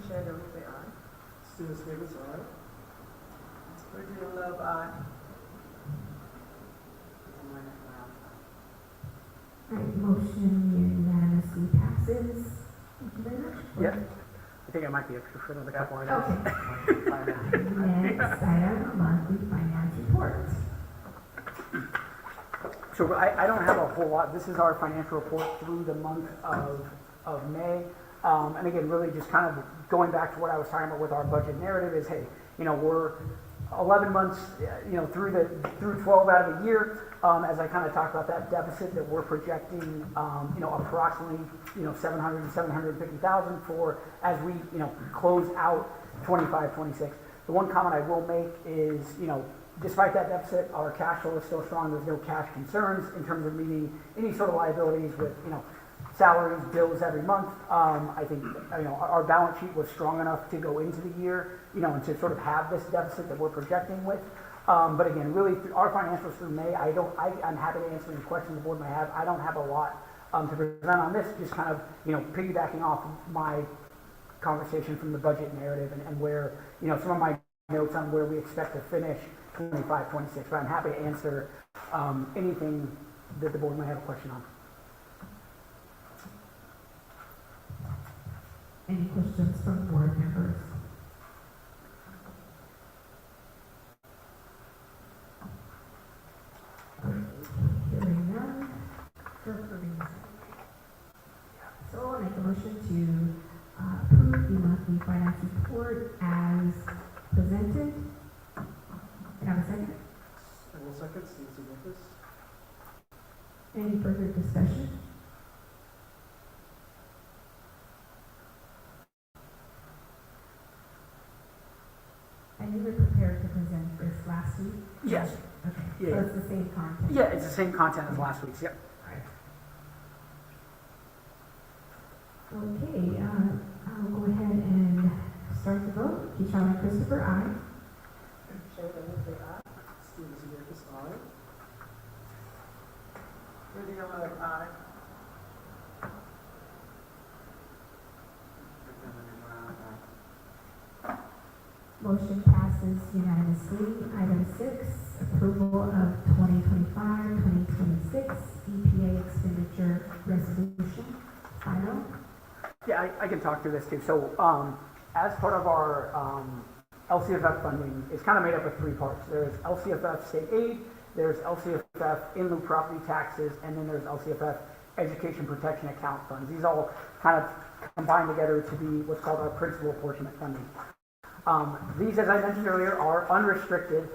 Chair Domingue, aye. Stephen Davis, aye. Regina Love, aye. Right, motion unanimously passes. Thank you very much. Yep. I think I might be extra for another couple items. Okay. Next item, monthly finance report. So I don't have a whole lot. This is our financial report through the month of May. And again, really just kind of going back to what I was talking about with our budget narrative is, hey, we're 11 months, through 12 out of a year. As I kind of talked about that deficit that we're projecting, approximately, 700 to 750,000 for as we, close out 25, 26. The one comment I will make is, despite that deficit, our cash flow is still strong. There's no cash concerns in terms of meeting any sort of liabilities with, salaries, bills every month. I think, our balance sheet was strong enough to go into the year, and to sort of have this deficit that we're projecting with. But again, really, our financials through May, I'm happy to answer any questions the board may have. I don't have a lot to present on this, just kind of, piggybacking off my conversation from the budget narrative and where, some of my notes on where we expect to finish 25, 26. But I'm happy to answer anything that the board might have a question on. Any questions from board members? Hearing none. So I'll make a motion to approve the monthly finance report as presented. Can I have a second? I will second, Stephen Davis. Any further discussion? And you were prepared to present this last week? Yes. Okay, Yeah. so it's the same content? Yeah, it's the same content as last week's. Yep. Okay, I'll go ahead and start the vote. Keyshawn Christopher, aye. Chair Domingue, aye. Stephen Davis, aye. Regina Love, aye. Motion passes unanimously. Item 6, approval of 2025-2026 EPA expenditure resolution. Final. Yeah, I can talk through this too. So, as part of our LCFF funding, it's kind of made up of three parts. There's LCFF state aid, there's LCFF in lieu property taxes, and then there's LCFF education protection account funds. These all kind of combine together to be what's called our principal apportionment funding. These, as I mentioned earlier, are unrestricted,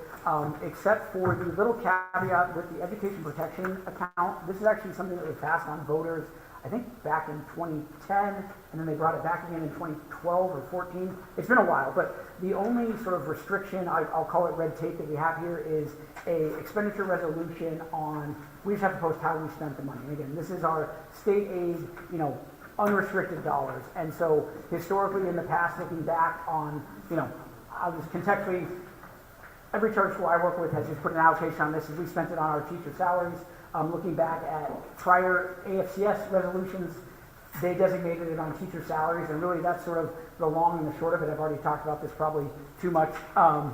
except for the little caveat with the education protection account. This is actually something that was passed on voters, I think, back in 2010, and then they brought it back again in 2012 or 14. It's been a while, but the only sort of restriction, I'll call it red tape, that we have here is a expenditure resolution on, we just have to post how we spent the money. And again, this is our state aid, you know, unrestricted dollars. And so historically in the past, looking back on, you know, I was contextually, every church school I work with has just put an allocation on this, and we spent it on our teacher salaries. Looking back at prior AFCS resolutions, they designated it on teacher salaries, and really that's sort of the long and the short of it. I've already talked about this probably too much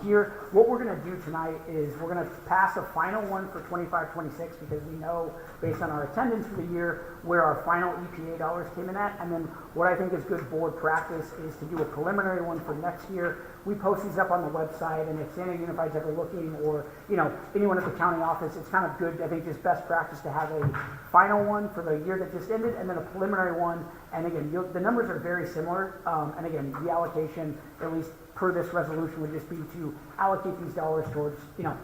here. What we're going to do tonight is we're going to pass a final one for 25-26 because we know, based on our attendance for the year, where our final EPA dollars came in at. And then what I think is good board practice is to do a preliminary one for next year. We post these up on the website, and if San Diego Unified's ever looking, or you know anyone at the county office, it's kind of good. I think just best practice to have a final one for the year that just ended, and then a preliminary one. And again, the numbers are very similar. And again, the allocation, at least per this resolution, would just be to allocate these dollars towards, you know,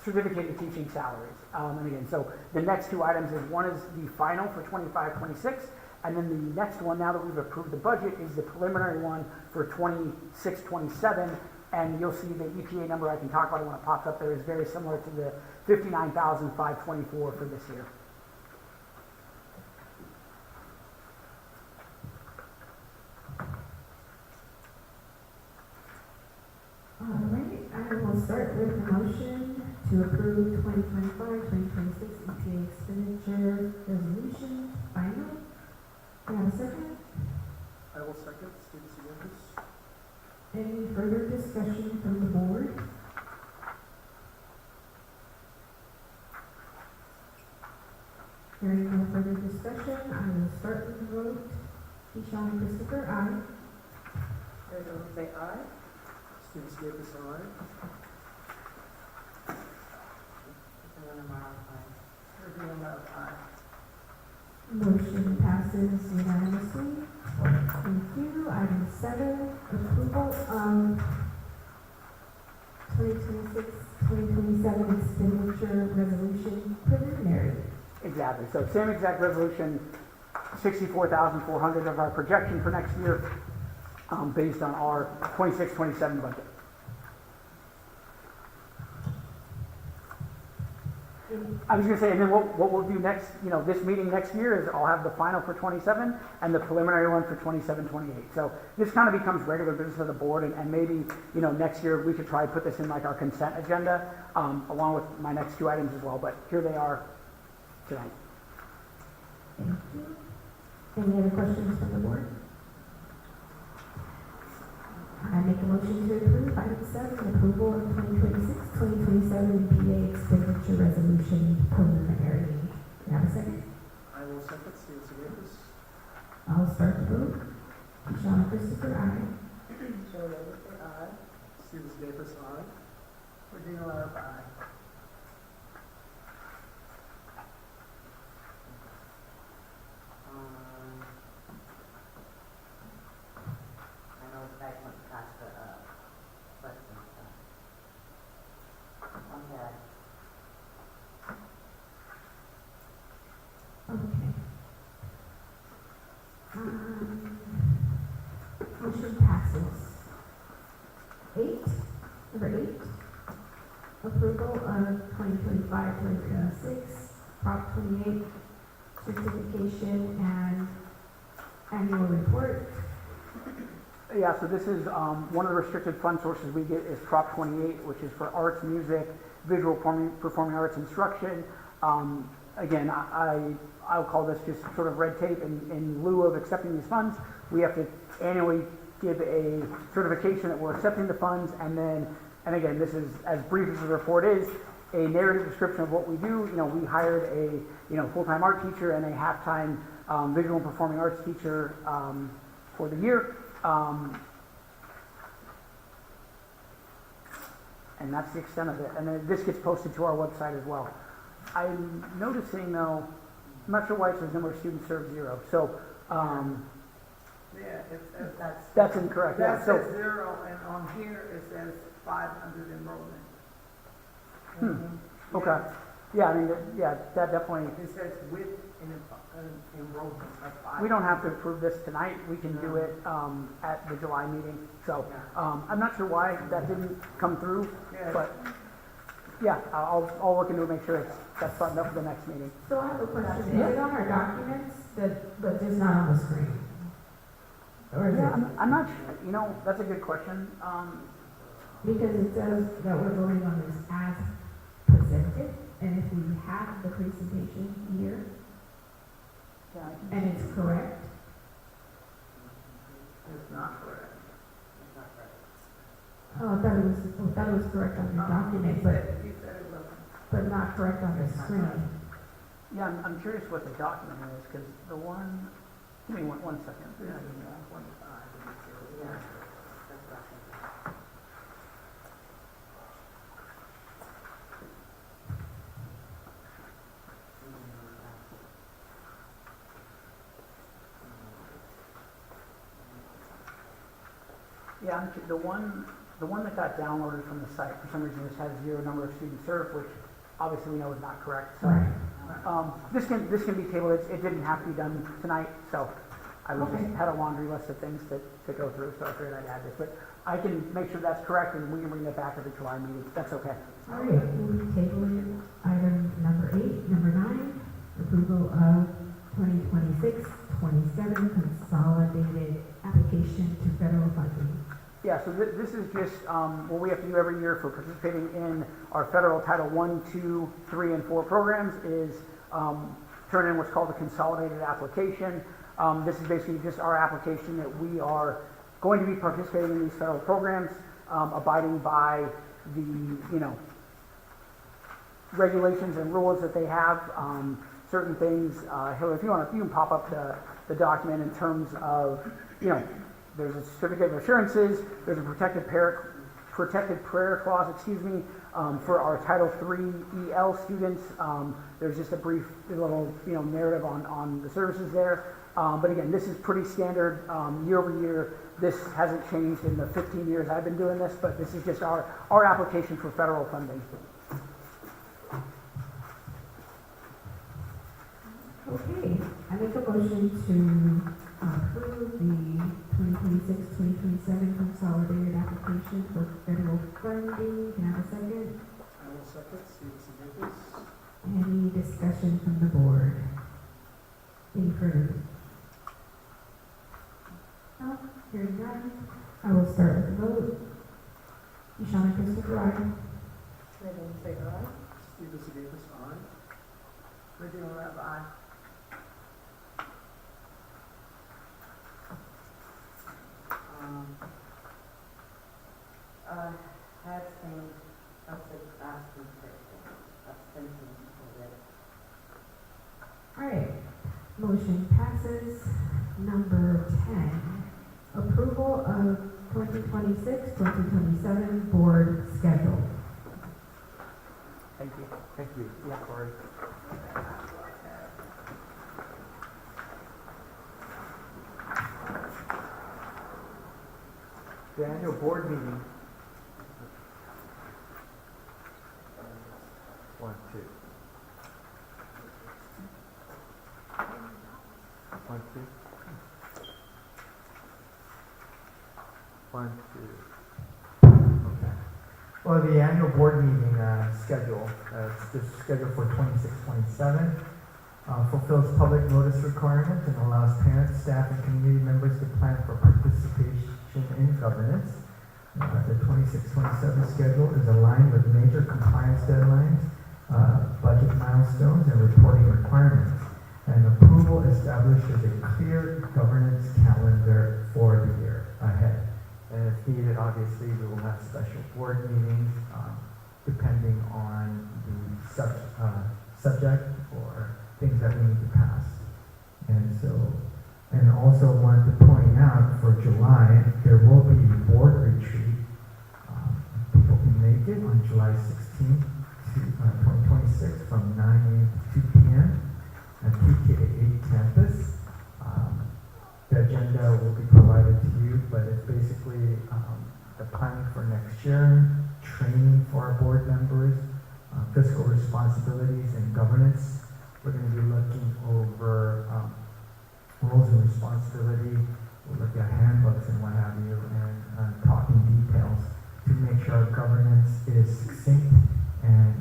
certificated teaching salaries. And again, so the next two items is one is the final for 25-26, and then the next one, now that we've approved the budget, is the preliminary one for 26-27. And you'll see the EPA number, I can talk about it when it pops up there, is very similar to the $59,524 for this year. All right, I will start with a motion to approve 2025-2026 EPA expenditure resolution final. Do I have a second? I will second, Steve Siguentis. Any further discussion from the board? Hearing no further discussion, I will start with the vote. Keyshawn Christopher, aye. Everyone say aye. Steve Siguentis, aye. Everyone else aye. Motion passes unanimously. Thank you. Item 7, approval of 2026-2027 expenditure resolution preliminary. Exactly. So same exact resolution, 64,400 of our projection for next year, based on our 26-27 budget. I was going to say, and then what we'll do next, you know, this meeting next year is I'll have the final for 27 and the preliminary one for 27-28. So this kind of becomes regular business of the board, and maybe, you know, next year we could try to put this in like our consent agenda, along with my next two items as well. But here they are tonight. Thank you. Any other questions from the board? I make a motion to approve item 7, approval of 2026-2027 EPA expenditure resolution preliminary. Do you have a second? I will second, Steve Siguentis. I'll start the vote. Keyshawn Christopher, aye. Joe Davis, aye. Steve Siguentis, aye. Regina Love, aye. I know it's back when Costa, questions, okay. Okay. Motion passes. 8, number 8, approval of 2025-2026 Prop 28 certification and annual report. Yeah, so this is one of the restricted fund sources we get is Prop 28, which is for arts, music, visual performing arts instruction. Again, I'll call this just sort of red tape. In lieu of accepting these funds, we have to annually give a certification that we're accepting the funds, and again, this is as brief as the report is, a narrative description of what we do. You know, we hired a full-time art teacher and a half-time visual and performing arts teacher for the year. And that's the extent of it. And then this gets posted to our website as well. I'm noticing though, I'm not sure why it says number of students served 0. So Yeah, that's incorrect. That Yeah. says 0, and on here it says 500 enrollment. Okay. Yeah, I mean, that definitely. It says with an enrollment of 500. We don't have to approve this tonight. We can do it at the July meeting. So I'm not sure why that didn't come through, Yeah. but Yeah, I'll look into it, make sure that's buttoned up for the next meeting. So I have a question. Is it on our documents but just not on the screen? Or is Yeah, it? I'm not sure, you know, that's a good question. Because it says that we're voting on this as presented, and if we have the presentation here, Yeah, and it's correct, it's not correct. oh, I thought it was correct on your document, You said it wasn't. but not correct on the screen. Yeah, I'm curious what the document is, because the one, give me one second. Yeah, the one that got downloaded from the site, for some reason, this has 0 number of students served, which obviously we know is not correct. So, Right. this can be tabled. It didn't have to be done tonight, so I was Okay. just had a laundry list of things to go through, so I figured I'd add this. But I can make sure that's correct, and we can bring that back at the July meeting. That's okay. All right, we'll be tabling item number 8, number 9, approval of 2026-27 consolidated application to federal funding. Yeah, so this is just what we have to do every year for participating in our federal Title I, II, III, and IV programs is turn in what's called a consolidated application. This is basically just our application that we are going to be participating in these federal programs, abiding by the, you know, regulations and rules that they have. Certain things, Hillary, if you want to, you can pop up the document in terms of, you know, there's a certificate of assurances, there's a protected prayer clause, for our Title III EL students. There's just a brief little, you know, narrative on the services there. But again, this is pretty standard year over year. This hasn't changed in the 15 years I've been doing this, but this is just our application for federal funding. Okay, I make a motion to approve the 2026-2027 consolidated application for federal funding. Can I have a second? I will second, Steve Davis. Any discussion from the board? Any further? No, hearing none. I will start with the vote. Shauna Christopher, aye. Megan say aye. Steve Davis, aye. Regina Love, aye. Abstain, abstention already. All right, motion passes. Number 10, approval of 2026-2027 board schedule. Thank you. Thank you. Yeah. Corey. The annual board meeting. 1, 2. 1, 2. 1, 2. Okay. Well, the annual board meeting schedule, it's just scheduled for 26-27, fulfills public notice requirements and allows parents, staff, and community members to plan for participation in governance. The 26-27 schedule is aligned with major compliance deadlines, budget milestones, and reporting requirements. And approval establishes a clear governance calendar for the year ahead. And if needed, obviously, we will have special board meetings depending on the subject or things that we need to pass. And also want to point out for July, there will be a board retreat. People can make it on July 16th to 2026 from 9 a.m. to 2 p.m. at PKA 8 campus. The agenda will be provided to you, but it's basically the planning for next year, training for our board members, fiscal responsibilities and governance. We're going to be looking over roles and responsibility. We'll look at handbooks and what have you, and talking details to make sure our governance is succinct and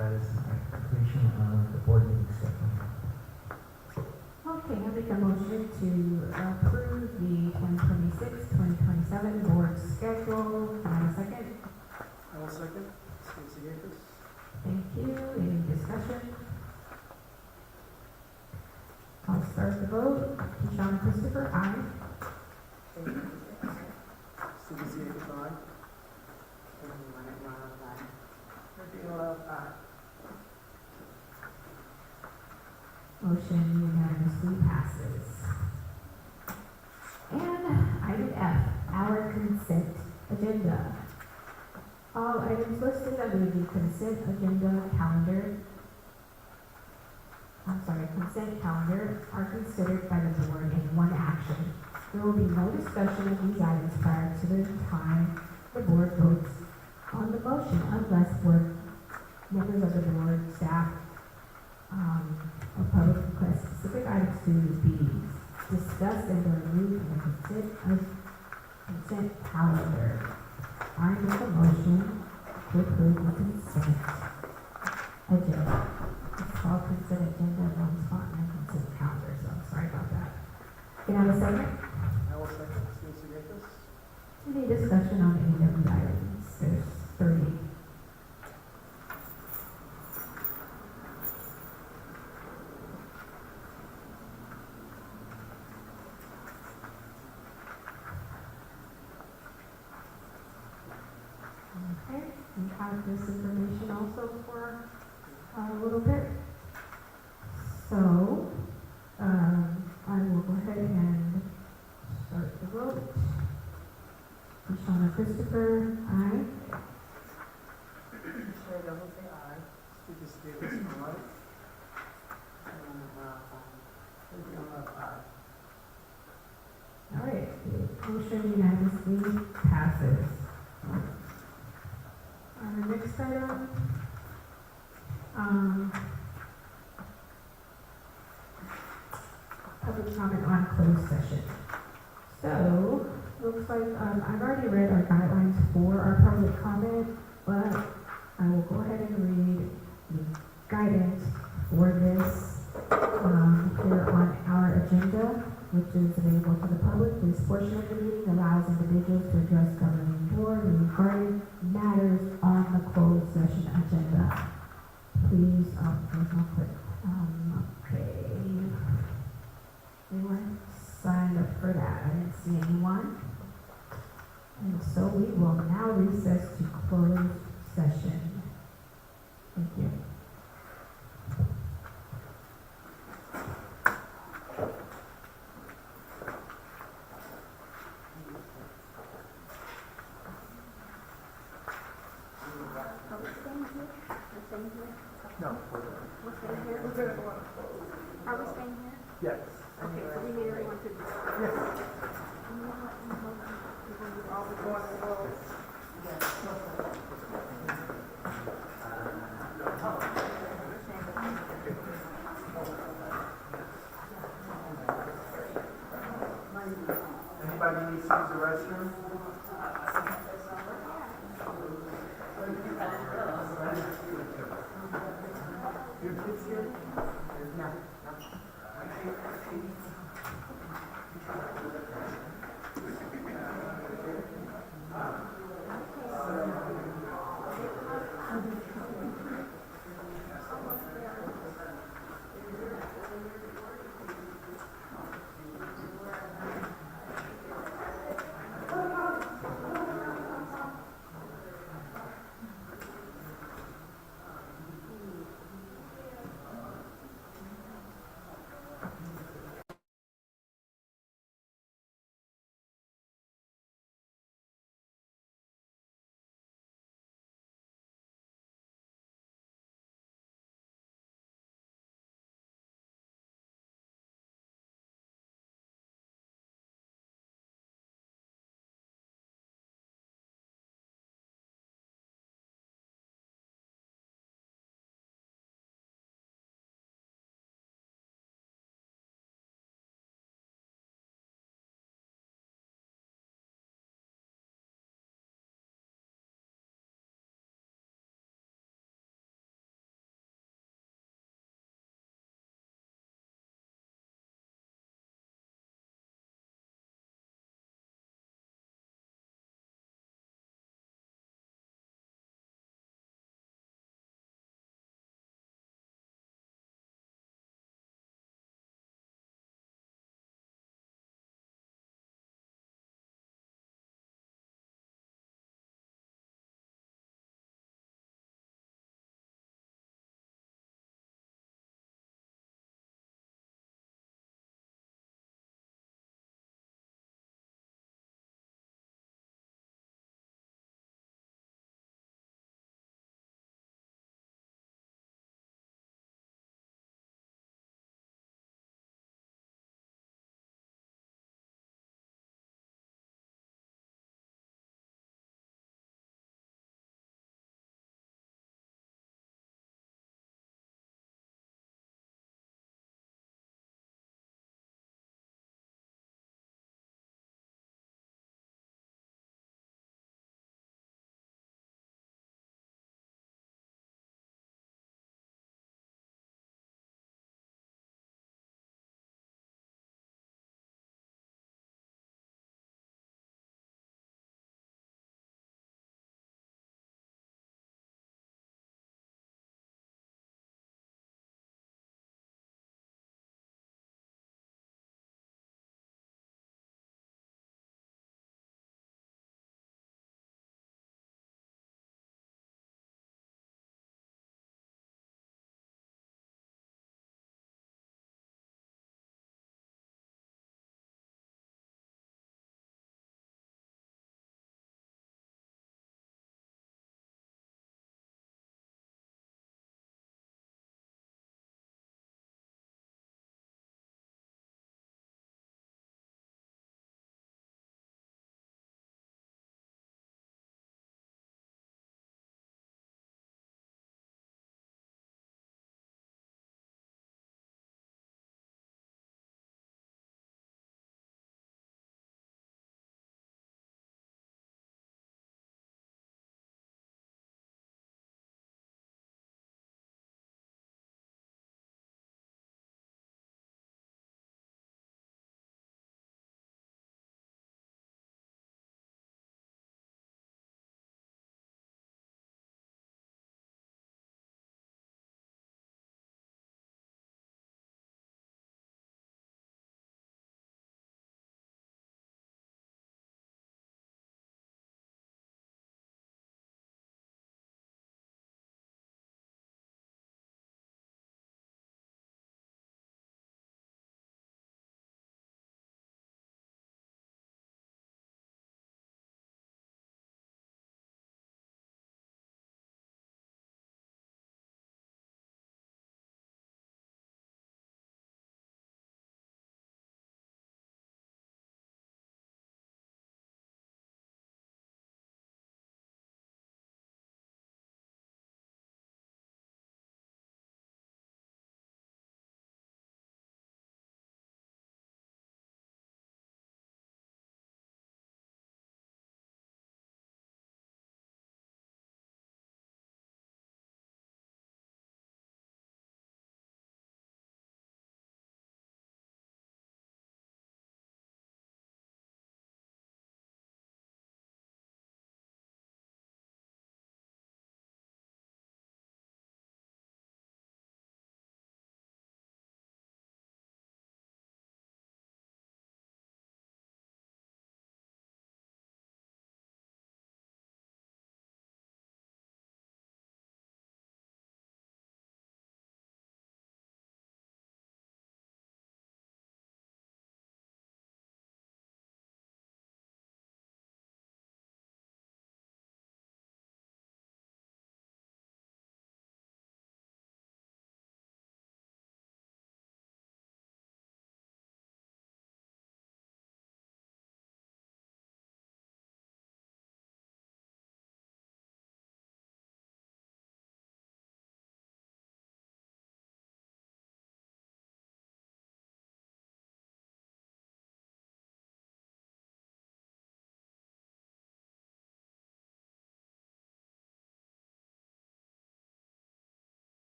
that is my completion of the board meeting schedule. Okay, I make a motion to approve the 2026-2027 board schedule. Can I have a second? I will second. Stacy Gakos. Thank you. Any discussion? I'll start the vote. Keyshawn Christopher, aye. Stacy Gakos, aye. Virginia Love, aye. Motion unanimously passes. And item F, our consent agenda. All items listed under the consent calendar are considered by the board in one action. There will be no discussion of these items prior to the time the board votes on the motion unless board members of the board, staff, or public request specific items to be discussed and or removed from the consent calendar. I make a motion to approve the consent agenda. It's called consent agenda in one spot and then consent calendar, so I'm sorry about that. Can I have a second? I will second. Stacy Gakos. Any discussion on any of the items? There's 30. Okay, we have this information also for a little bit. So, I will go ahead and start the vote. Shauna Christopher, aye. Sherry Douglas, say aye. Stacy Gakos, aye. Virginia Love, aye. All right, the motion unanimously passes. The next item, public comment on closed session. So, looks like, I've already read our guidelines for our public comment, but I will go ahead and read the guidance for this, here on our agenda, which is available to the public. This portion of the meeting allows individuals to address governing board regarding matters on the closed session agenda. Please, there's no click. Okay. Anyone signed up for that? I didn't see anyone. And so we will now recess to closed session. Thank you. No. We're staying here? We're gonna go on. Are we staying here? Yes. Okay, so we need everyone to. Yes. All the going to the Anybody needs to use the restroom? Your kids here?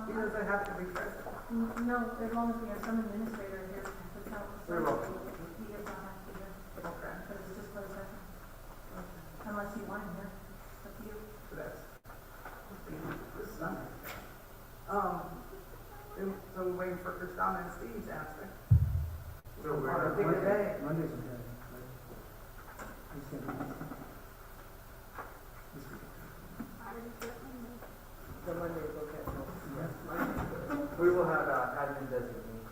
He doesn't have to be present. No, as long as we have some administrator here to tell. Very well. He does not have to be here, Okay. because it's just closed session. Unless you want him here, it's up to you. So that's, this is Sunday. So we're waiting for Christina and Steve's answer. So we're On a bigger day. Monday's okay. This week. The Monday is okay. Yes. Monday's good. We will have admin designate.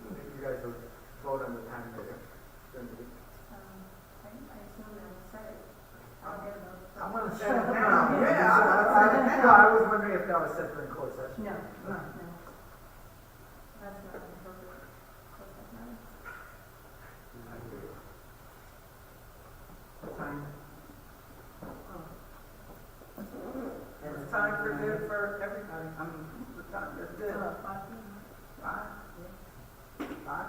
Maybe you guys will vote on the time later during the week. I assume they'll set it. I'll get them. I'm gonna shut it down. Yeah, I'm gonna shut it No, down. I was wondering if that was set for a closed session. No, no. That's not an appropriate closed session. What time? It's time for good for everybody. I mean, the time is good. 5? 5?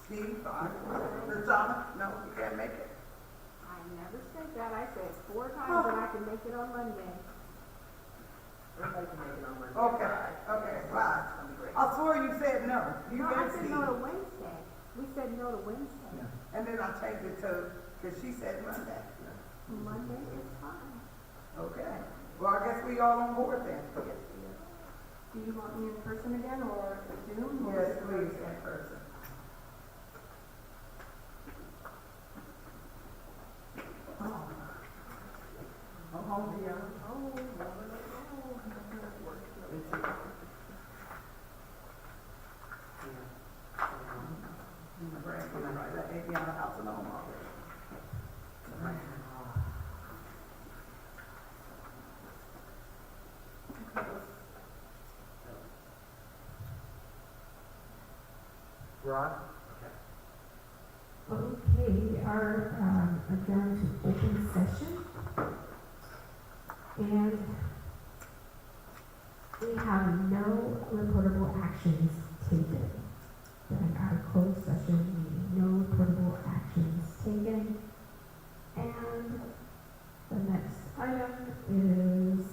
Steve, 5. Christina, no, you can't make it. I never said that. I said 4 times that I can make it on Monday. Everybody can make it on Monday. Okay, okay, 5. I swore you said no. You No, I and said Steve. no to Wednesday. We said no to Wednesday. And then I changed it to, because she said Monday. Monday is fine. Okay. Well, I guess we all on board then. Do you want me in person again or Zoom? or- Yes, please, in person. Oh. I'm home, yeah. Oh, my grandkids right there, ain't been out of the house in home already. Ron? Okay, we are adjourned to open session. And we have no reportable actions taken. During our closed session meeting, no reportable actions taken. And the next item is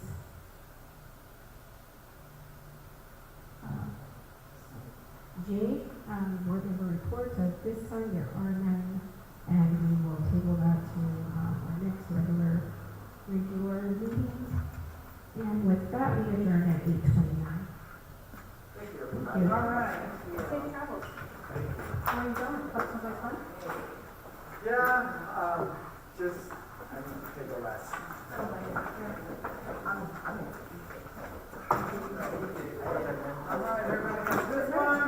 J, board member reports. At this time, there are none, and we will table that to our next regular meeting. And with that, we adjourn at 8:29. Thank you, Thank everybody. you. All right. Safe travels. Where are you going? Someplace fun? Yeah, just, I need to take a rest. All right, everybody have a good one.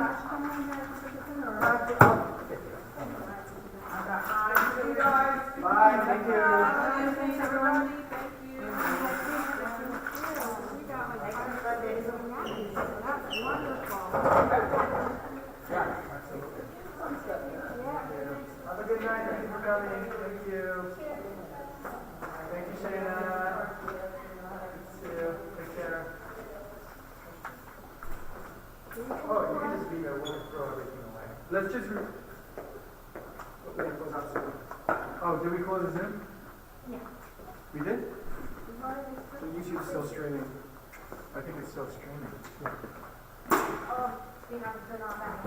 I got 9. See you guys. Bye, thank you. Thanks, everyone. Thank you. We got like 5 days of nappies. That's wonderful. Yeah, absolutely. Have a good night, thank you for coming, thank you. Thank you, Shayna. See you, take care. Oh, you can just be there, we'll throw everything away. Let's just, we can close out Zoom. Oh, did we close the Zoom? Yeah. We did? So YouTube's still streaming. I think it's still streaming. Oh, you haven't turned on that.